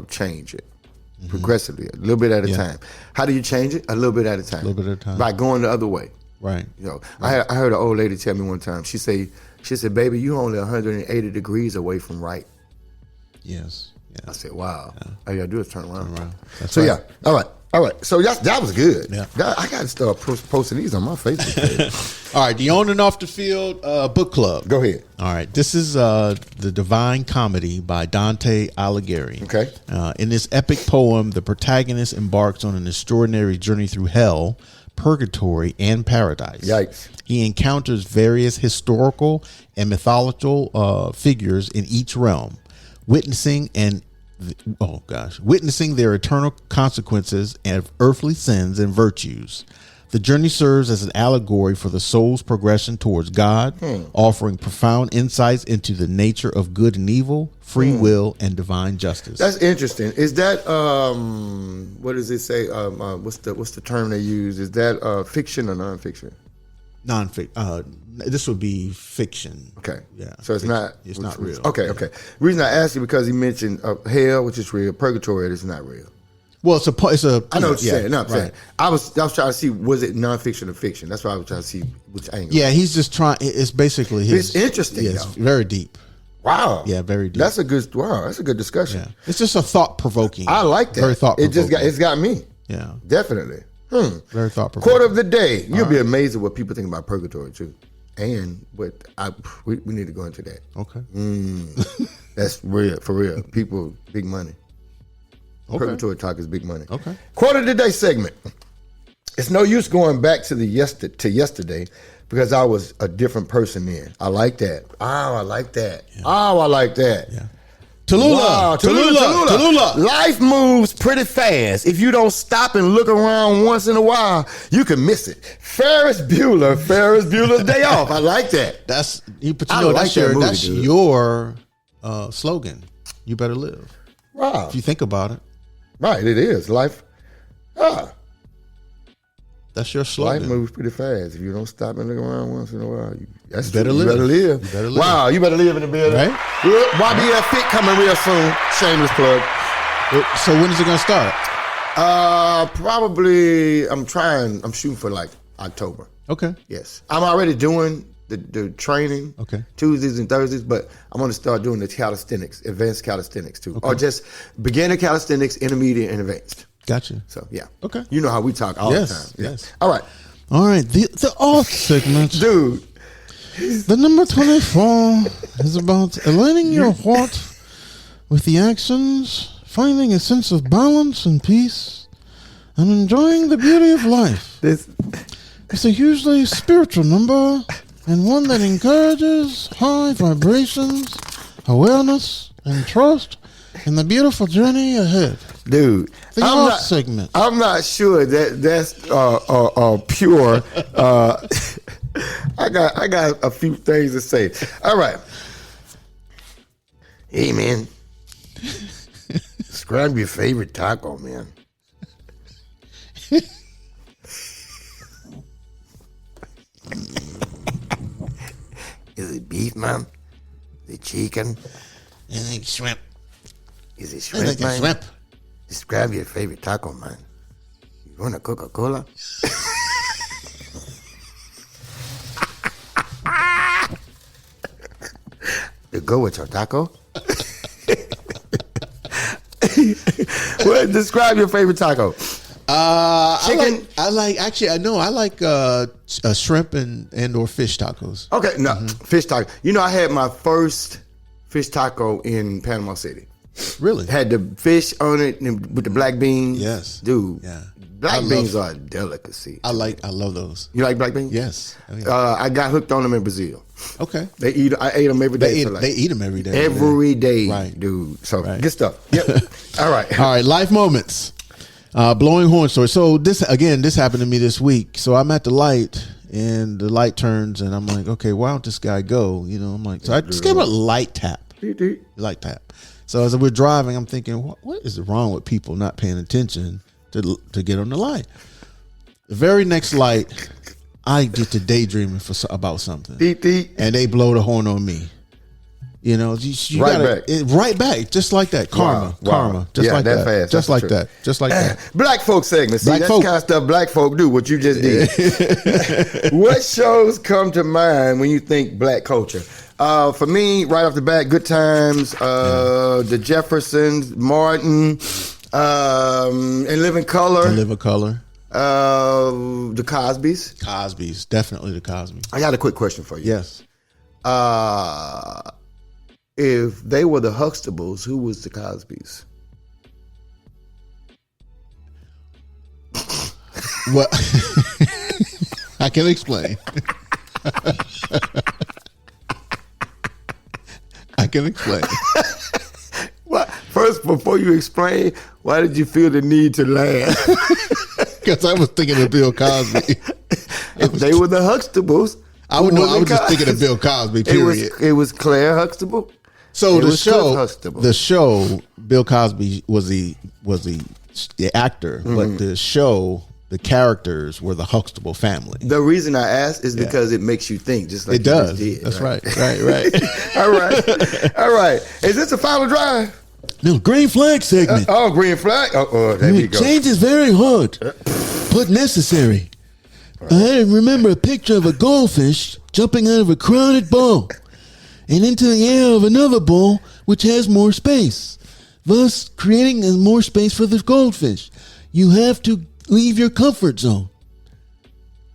change it. Progressively, a little bit at a time. How do you change it? A little bit at a time. A little bit at a time. By going the other way. Right. I heard an old lady tell me one time. She said, "Baby, you only 180 degrees away from right." Yes. Yeah. I said, "Wow, all you gotta do is turn around." That's so right. yeah, all right. So that was good. Yeah. I got to start posting these on my Facebook page. All right, the On and Off the Field book club. Go ahead. All right, this is The Divine Comedy by Dante Alighieri. Okay. In this epic poem, the protagonist embarks on an extraordinary journey through hell, purgatory, and paradise. Yikes. He encounters various historical and mythological figures in each realm, witnessing their eternal consequences of earthly sins and virtues. The journey serves as an allegory for the soul's progression towards God, offering profound insights into the nature of good and evil, free will, and divine justice. That's interesting. Is that what does it say? What's the term they use? Is that fiction or nonfiction? Nonfiction. This would be fiction. Okay. Yeah. So it's not. It's not real. Okay. Yeah. Okay. The reason I asked you because he mentioned hell, which is real. Purgatory, is not real. Well, it's a. I know what you're saying. No, I'm right. saying I was trying to see, was it nonfiction or fiction? That's why I was trying to see which angle. Yeah, he's just trying. It's basically his. It's interesting. Yeah, it's very deep. Wow. Yeah, very deep. That's a good discussion. Yeah, it's just a thought provoking. I like that. Very thought provoking. It's got me. Yeah, Definitely. very thought provoking. Quote of the day. You'll be amazed at what people think about purgatory too, and we need to go into that. Okay. That's real, for real. People, big money. Okay. Purgatory talk is big money. Okay. Quote of the day segment. It's no use going back to yesterday because I was a different person then. I like that. Oh, I like that. Yeah. Oh, I like that. Yeah. Tallulah. Life moves pretty fast. If you don't stop and look around once in a while, you can miss it. Ferris Bueller's Day Off. I like that. That's like that's your slogan. You better live. Wow. If you think about it. Right, it is. Life That's your slogan. Life moves pretty fast. If you don't stop and look around once in a while, you better live. You better live. Wow, you better live in the building. Right? YBL Fit coming real soon. Shameless plug. So when is it going to start? Probably, I'm shooting for like October. Okay. Yes. I'm already doing the training. Okay. Tuesdays and Thursdays, but I'm going to start doing the calisthenics, advanced calisthenics too. Okay. Or just beginner calisthenics, intermediate, and advanced. Gotcha. So, yeah. Okay. You know how we talk all the time. Yeah. Yes. All right. All right. The off segment. Dude. The number 24 is about aligning your what with the actions, finding a sense of balance and peace, and enjoying the beauty of life. It's a hugely spiritual number and one that encourages high vibrations, awareness, and trust and the beautiful journey ahead. Dude, Segment. I'm not sure that's pure. I got a few things to say. All right. Hey, man. Describe your favorite taco, man. Is it beef, man? Is it chicken? I think shrimp. Is it shrimp, man? Shrimp. Describe your favorite taco, man. You want a Coca-Cola? To go with your taco? Well, describe your favorite taco. Chicken. I like shrimp and or fish tacos. Okay, no, fish taco. You know, I had my first fish taco in Panama City. Really? Had the fish on it with the black beans. Yes. Dude. Yeah. Black beans are a delicacy. I love those. You like black beans? Yes. I mean, I got hooked on them in Brazil. okay. I ate them every day. They eat them every day. Every day, Right. dude. So Right. good stuff. Yep. All right. All right. Life moments. Blowing horn story. So this happened to me this week. So I'm at the light and the light turns and I'm like, okay, why don't this guy go? You know, I'm like, so I just gave him a light tap. Light tap. So as we're driving, I'm thinking, what is wrong with people not paying attention to get on the light? The very next light, I get to daydreaming about something, and they blow the horn on me. You know, you Right back. right back, just like that. Karma, just Yeah, like that that, fast. just That's like true. that, just like that. Black folk segment. See, Black that's folk. the kind of stuff black folk do, what you just did. What shows come to mind when you think black culture? For me, right off the bat, Good Times, the Jeffersons, Martin, and Living Color. To Live a Color. The Cosbys. Cosby's, definitely the Cosby. I got a quick question for you. Yes. If they were the Huxtables, who was the Cosbys? Well, I can explain. I can explain. Well, first, before you explain, why did you feel the need to laugh? Because I was thinking of Bill Cosby. If they were the Huxtables, I was who just thinking of Bill Cosby. It Period. was Claire Huxtable. So It was Cliff Huxtable. the show, Bill Cosby was the actor, but the show, the characters were the Huxtable family. The reason I asked is because it makes you think, just like It you does. just did. That's right. Right. All right. Is this a final drive? No, green flag segment. Oh, green flag. Oh, there we go. Change is very hard, but necessary. I remember a picture of a goldfish jumping out of a crowded bowl and into the air of another bowl which has more space, thus creating more space for the goldfish. You have to leave your comfort zone.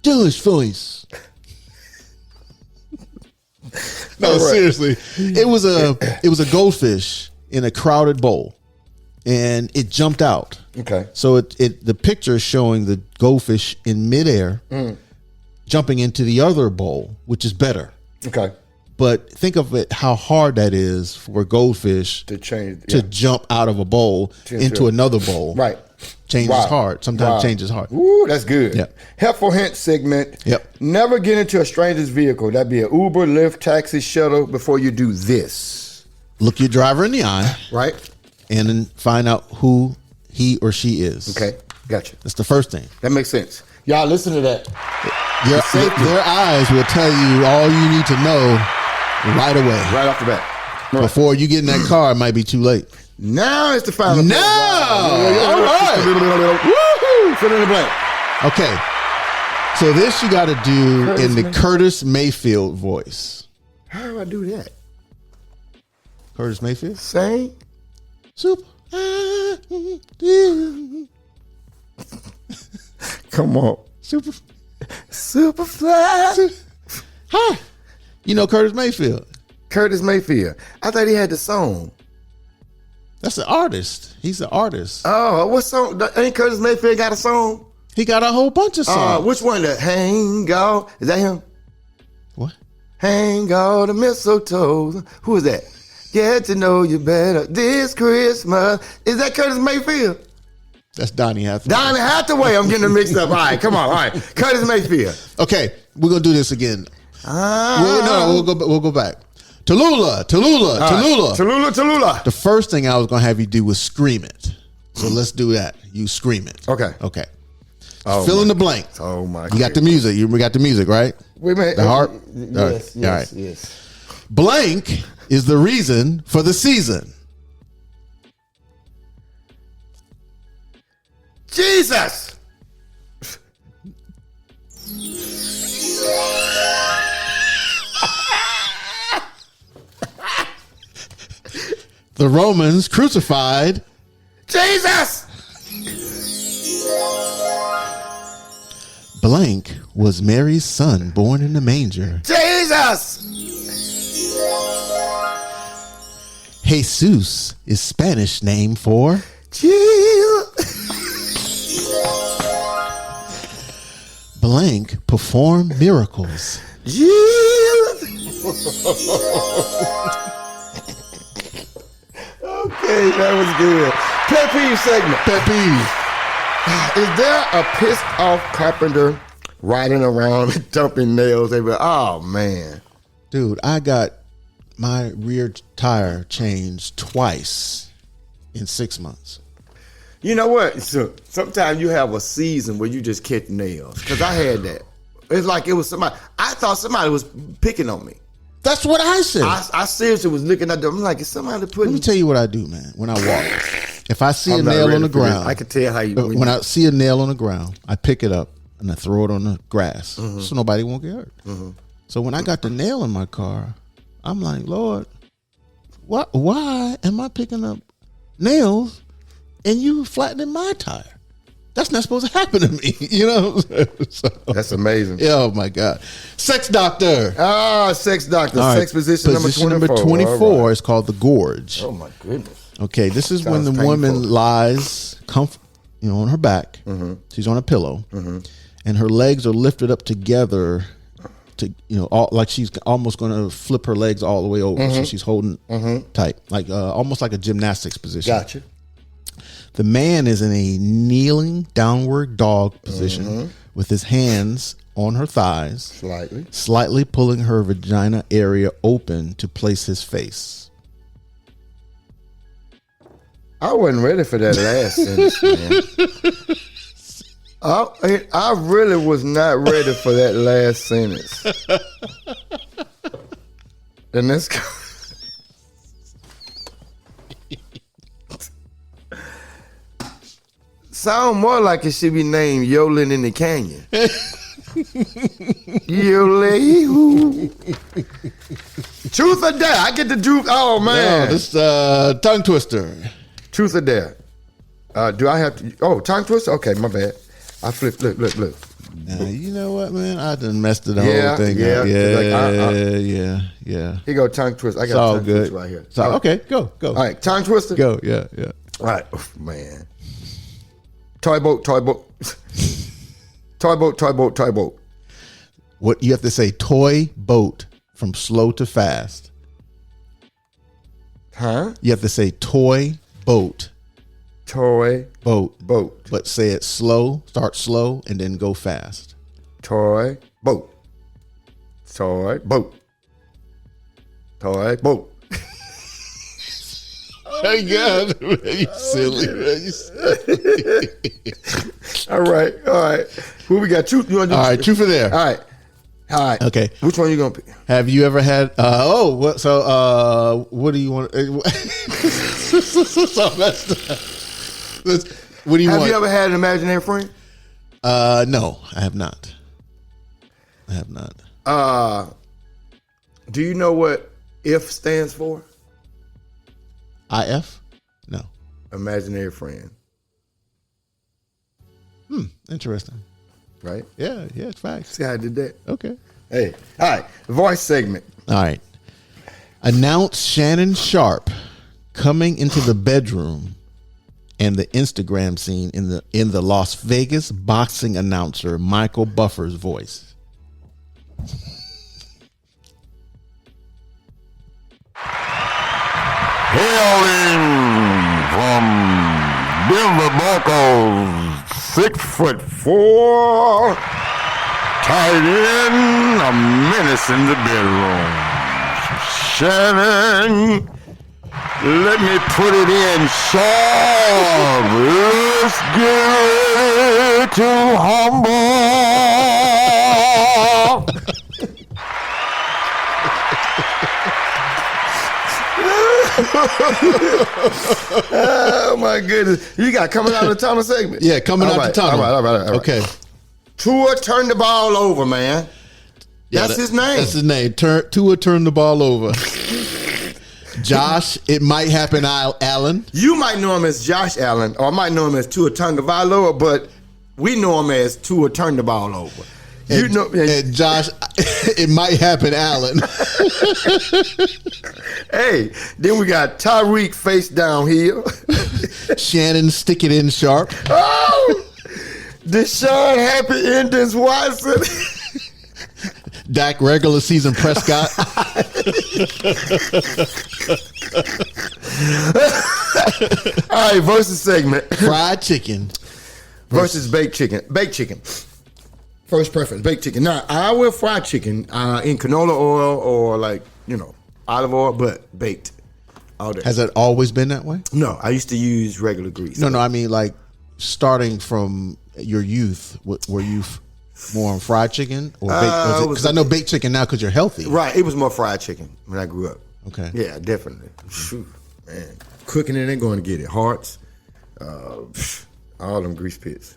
Jewish voice. No, All right. seriously. It was a goldfish in a crowded bowl, and it jumped out. Okay. So the picture is showing the goldfish in midair jumping into the other bowl, which is better. Okay. But think of it, how hard that is for a goldfish To change. to jump out of a bowl into another bowl. Right. Change is hard. Sometimes change is hard. Ooh, that's good. Yep. Helpful hint segment. Yep. Never get into a stranger's vehicle. That'd be an Uber, Lyft, taxi, shuttle before you do this. Look your driver in the eye Right? and then find out who he or she is. Okay. Gotcha. That's the first thing. That makes sense. Y'all listen to that. Their eyes will tell you all you need to know right away. Right off the bat. Before you get in that car, it might be too late. Now it's the final. No! All right. Woohoo! Fill in the blank. Okay. So this you got to do in the Curtis Mayfield voice. How do I do that? Curtis Mayfield? Sing. Super. Come on. Super. Superfly. Hi. You know Curtis Mayfield? Curtis Mayfield. I thought he had the song. That's the artist. He's the artist. Oh, what song? Ain't Curtis Mayfield got a song? He got a whole bunch of songs. Which one? The Hang On. Is that him? What? Hang on the mistletoe. Who is that? Get to know you better this Christmas. Is that Curtis Mayfield? That's Donnie Hathaway. Donnie Hathaway. I'm getting it mixed up. All right, come on. All right, Curtis Mayfield. Okay, we're gonna do this again. We'll go back. Tallulah. Tallulah. The first thing I was gonna have you do was scream it. So let's do that. You scream it. Okay. Fill in the blank. Oh my! You got the music. We got the music, right? Wait a minute. The harp. Yes. Blank is the reason for the season. Jesus. The Romans crucified Jesus. Blank was Mary's son born in the manger. Jesus. Jesus is Spanish name for Jesus. Blank performed miracles. Jesus. Okay, that was good. Pet peeve segment. Pet peeve. Is there a pissed off carpenter riding around dumping nails everywhere? Oh man, dude, I got my rear tire changed twice in 6 months. You know what? So, sometimes you have a season where you just catch nails. Because I had that. It's like it was somebody. I thought somebody was picking on me. That's what I said. I seriously was looking at them. I'm like, is somebody putting... Let me tell you what I do, man, when I walk. If I see a nail on the ground... I can tell how you... When I see a nail on the ground, I pick it up and I throw it on the grass so nobody won't get hurt. So when I got the nail in my car, I'm like, Lord, why am I picking up nails and you flattening my tire? That's not supposed to happen to me, you know? So, that's amazing. Oh, my God. Sex doctor. Sex doctor. All sex position number 24. Number 24 is called the gorge. Oh, my goodness. Okay, this is when the woman lies on her back. She's on a pillow. And her legs are lifted up together like she's almost going to flip her legs all the way over. So she's holding tight, like almost like a gymnastics position. Gotcha. The man is in a kneeling downward dog position with his hands on her thighs, slightly pulling her vagina area open to place his face. I wasn't ready for that last sentence, man. I really was not ready for that last sentence. And let's go. Sound more like it should be named Yodeling in the Canyon. Yodeling. Truth or dare? I get the truth. Oh, man. No, this tongue twister. Truth or dare? Do I have to? Oh, tongue twister? Okay, my bad. I flipped. Look. Now, you know what, man? I done messed the whole thing up. Yeah. Here go tongue twister. I got tongue twister right here. So, okay, go. All right, tongue twister. Go, yeah. All right, man. Toy boat. Toy boat. What you have to say? Toy boat from slow to fast. Huh? You have to say toy boat. Toy boat. But say it slow. Start slow and then go fast. Toy boat. Toy boat. Toy boat. Oh God, you silly, man. You silly. All right. Who we got? Truth. All right, truth or dare. All right. Okay. Which one are you gonna pick? Have you ever had? What do you want? So messed up. What do you want? Have you ever had an imaginary friend? No, I have not. Do you know what IF stands for? IF? No. Imaginary friend. Interesting. Right? Yeah, it's facts. See how I did that? Okay. Hey, all right. Voice segment. All right. Announce Shannon Sharp coming into the bedroom and the Instagram scene in the Las Vegas boxing announcer Michael Buffer's voice. Hailing from Denver Broncos, 6'4", tight end, a menace in the bedroom. Shannon, let me put it in sharp. Let's get ready to humble. Oh my goodness! You got coming out of the tunnel segment. Yeah, coming out the tunnel. All right. Okay. Tua turned the ball over, man. That's his name. That's his name. Tua turned the ball over. Josh, it might happen, Allen. You might know him as Josh Allen, or I might know him as Tua Tagovailoa, but we know him as Tua turned the ball over. And Josh, it might happen, Allen. Hey, then we got Tyreek face downhill. Shannon, stick it in sharp. Oh, Deshaun Happy Endings Watson. Dak regular season Prescott. All right, versus segment. Fried chicken versus baked chicken. Baked chicken. First preference, baked chicken. Now, I will fry chicken in canola oil or olive oil, but baked all day. Has that always been that way? No, I used to use regular grease. No, I mean like starting from your youth, were you more on fried chicken or baked? Because I know baked chicken now because you're healthy. Right, it was more fried chicken when I grew up. Okay. Yeah, definitely. Shoot, man. Cooking it ain't going to get it. Hearts, all them grease pits.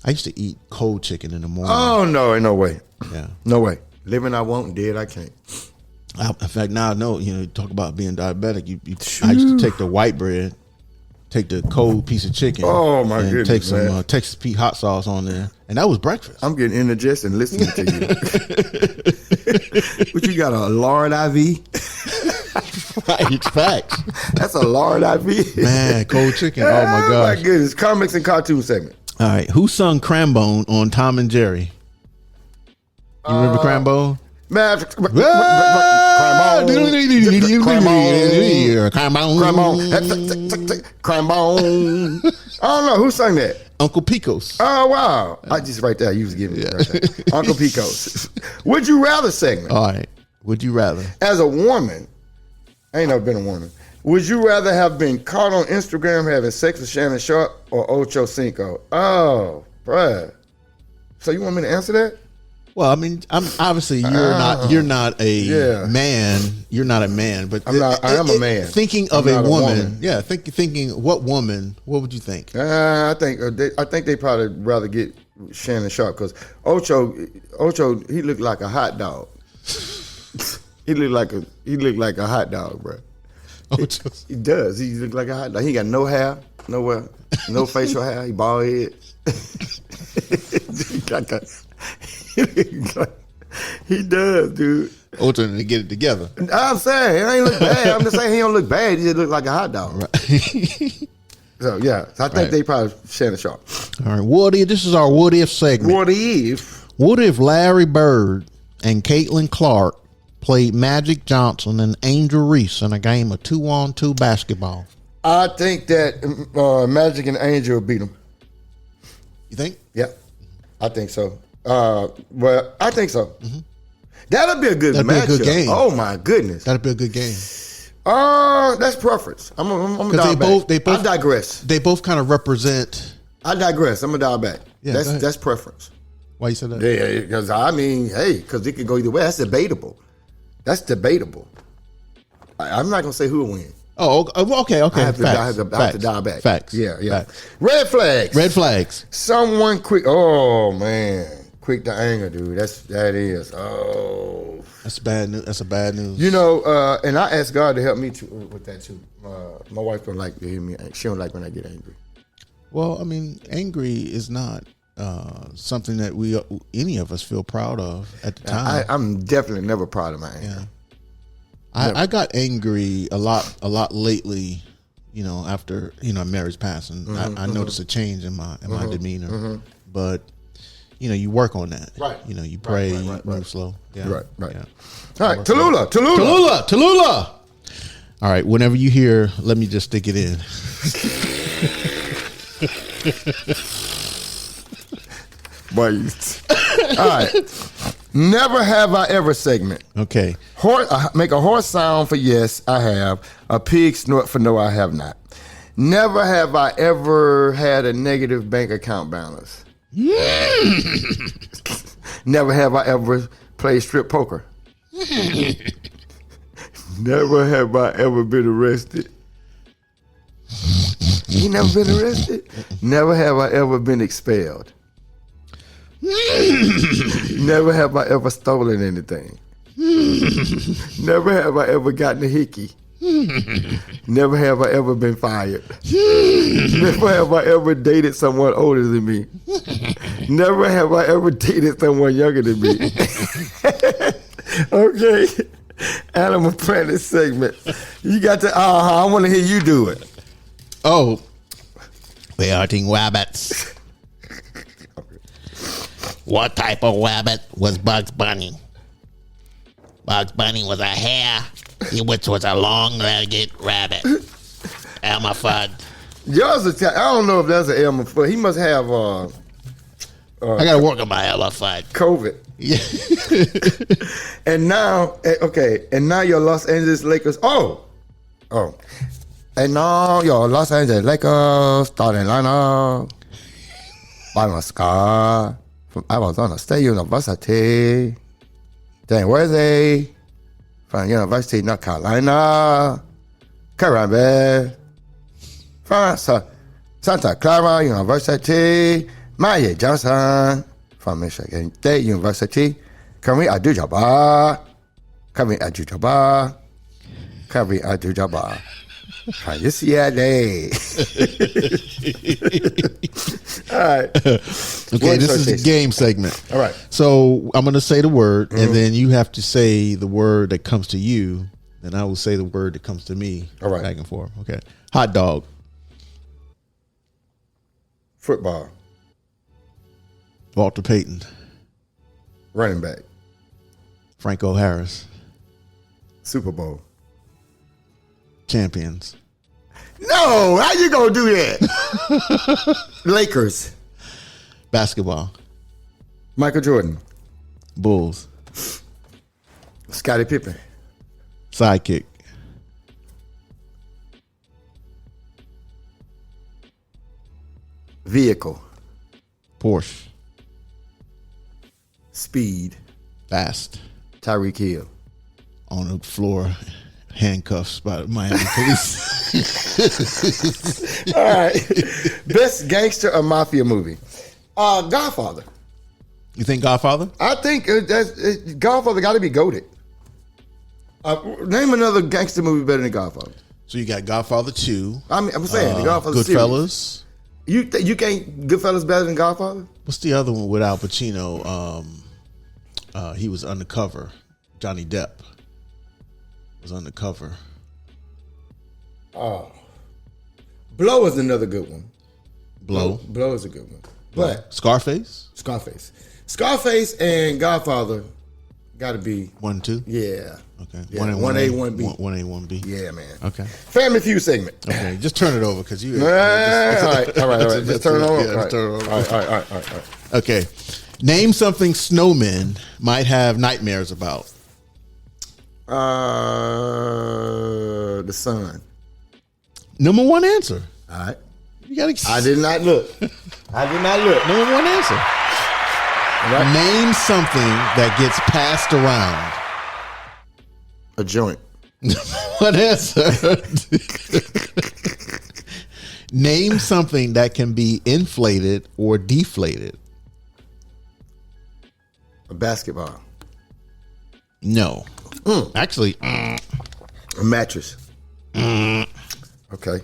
I used to eat cold chicken in the morning. Oh, no, ain't no way. Yeah. No way. Living I won't, dead I can't. In fact, now I know, you talk about being diabetic. I used to take the white bread, take the cold piece of chicken. Oh, my and goodness, take some man. Texas Pete hot sauce on there. And that was breakfast. I'm getting indigestion listening to you. What, you got a lard IV? Right, facts. That's a lard IV. Man, cold chicken. Oh, my gosh. My goodness. Comics and cartoon segment. All right. Who sung Crambone on Tom and Jerry? You remember Crambone? Man, Crambone. I don't know. Who sang that? Uncle Picos. Oh, wow. I just right there. You was giving me right there. Uncle Picos. Would you rather segment? All right. Would you rather? As a woman, I ain't never been a woman. Would you rather have been caught on Instagram having sex with Shannon Sharp or Ocho Cinco? Oh, bruh. So you want me to answer that? Well, I mean, I'm obviously you're not a man. You're not a man, but I am a man. Thinking of a woman, yeah. Thinking what woman? What would you think? I think they probably rather get Shannon Sharp because Ocho he looked like a hot dog. he looked like a hot dog, bro. Ocho. He does. He look like a hot dog. He got no hair, nowhere, no facial hair. He bald head. He does, dude. Ocho to get it together. I'm saying it ain't look bad. I'm just saying he don't look bad. He just look like a hot dog. Right. So yeah, I think they probably Shannon Sharp. All right, what if this is our what if segment? What if? What if Larry Bird and Caitlin Clark played Magic Johnson and Angel Reese in a game of 2-on-2 basketball? I think that Magic and Angel will beat them. You think? Yeah, I think so. Well, I think so. Mm-hmm. That'll be a good matchup. Be a good game. Oh my goodness, that'll be a good game. That's preference. I'm I digress. They both kind of represent. I digress. I'm gonna dial back. Yeah, that's preference. Why you said that? Yeah, because I mean, because it could go either way. That's debatable. I'm not gonna say who will win. Oh, okay. I have to dial back. Facts. Yeah. Facts. Red flags. Someone quick. Oh man, quick to anger, dude. That is. Oh, that's bad news. That's a bad news. And I asked God to help me too with that too. My wife don't like to hear me. She don't like when I get angry. Well, I mean, angry is not something that any of us feel proud of at the time. I'm definitely never proud of my anger. Yeah. I got angry a lot lately, after Mary's passing. Mm-hmm, I noticed a change in my demeanor, mm-hmm. But you work on that. Right. You pray, move slow. Yeah. Right. Yeah. All right, Tallulah. All right. Whenever you hear, let me just stick it in. Boy, all right. Never have I ever segment. Okay. Make a horse sound for yes, I have. A pig snort for no, I have not. Never have I ever had a negative bank account balance. Never have I ever played strip poker. Never have I ever been arrested. You never been arrested? Never have I ever been expelled. Never have I ever stolen anything. Never have I ever gotten a hickey. Never have I ever been fired. Never have I ever dated someone older than me. Never have I ever dated someone younger than me. Okay. Animal Planet segment. You got to, I want to hear you do it. Oh. We are eating rabbits. What type of rabbit was Bugs Bunny? Bugs Bunny was a hare, which was a long-legged rabbit. Elmer Fudd. Yours is, I don't know if that's an Elmer Fudd. He must have I got to work on my Elmer Fudd. COVID. Yeah. And now, okay, and now your Los Angeles Lakers. Oh. And now your Los Angeles Lakers starting lineup. By my scar from Arizona State University. Dan Worthy from University of North Carolina. Karambe from Santa Clara University. Maya Johnson from Michigan State University. Kareem Abdul-Jabbar. From UCLA. All right. Okay, this is a game segment. All right. So I'm going to say the word, and then you have to say the word that comes to you, and I will say the word that comes to me. All right. Back and forth. Okay. Hot dog. Football. Walter Payton. Running back. Franco Harris. Super Bowl. Champions. No, how you gonna do that? Lakers. Basketball. Michael Jordan. Bulls. Scottie Pippen. Sidekick. Vehicle. Porsche. Speed. Fast. Tyreek Hill. On the floor, handcuffs by Miami police. All right. Best gangster or mafia movie? Godfather. You think Godfather? I think Godfather got to be goated. Name another gangster movie better than Godfather. So you got Godfather 2. I mean, I'm saying the Godfather Goodfellas. series. You can't Goodfellas better than Godfather? What's the other one with Al Pacino? He was undercover. Johnny Depp was undercover. Oh, Blow is another good one. Blow is a good one. But Scarface and Godfather got to be 1, 2. Yeah. Okay. Yeah. 1A, 1B. 1A, 1B. Yeah, man. Okay. Family Feud segment. Okay. Just turn it over because you. All right. Just turn it over. Yeah, just turn it over. All right. Okay. Name something snowmen might have nightmares about. The sun. Number one answer. All right. You gotta. I did not look. Number one answer. Right. Name something that gets passed around. A joint. What answer? Name something that can be inflated or deflated. A basketball. No. Actually. A mattress. Okay.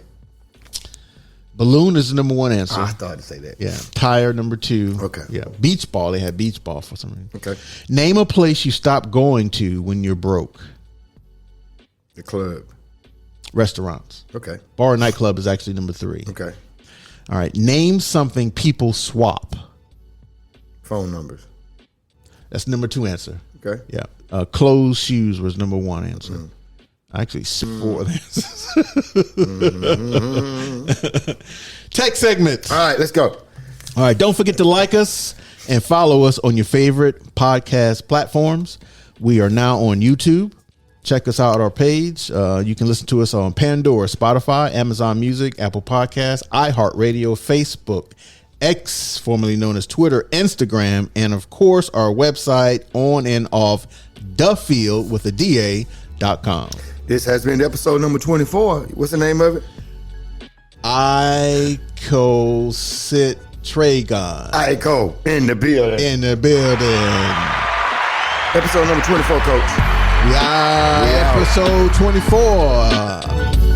Balloon is the number one answer. I thought to say that. Yeah. Tire, number 2. Okay. Yeah. Beach ball. They had beach ball for some reason. Okay. Name a place you stop going to when you're broke. The club. Restaurants. Okay. Bar or nightclub is actually number 3. Okay. All right. Name something people swap. Phone numbers. That's number 2 answer. Okay. Yeah. Clothes, shoes was number 1 answer. Actually, four. Tech segments. All right, let's go. All right, don't forget to like us and follow us on your favorite podcast platforms. We are now on YouTube. Check us out at our page. You can listen to us on Pandora, Spotify, Amazon Music, Apple Podcasts, iHeartRadio, Facebook, X, formerly known as Twitter, Instagram, and of course our website on and off Duffield with a DA.com. This has been episode number 24. What's the name of it? Icositetragon. Ico in the building. In the building. Episode number 24, Coach. Yeah, episode 24.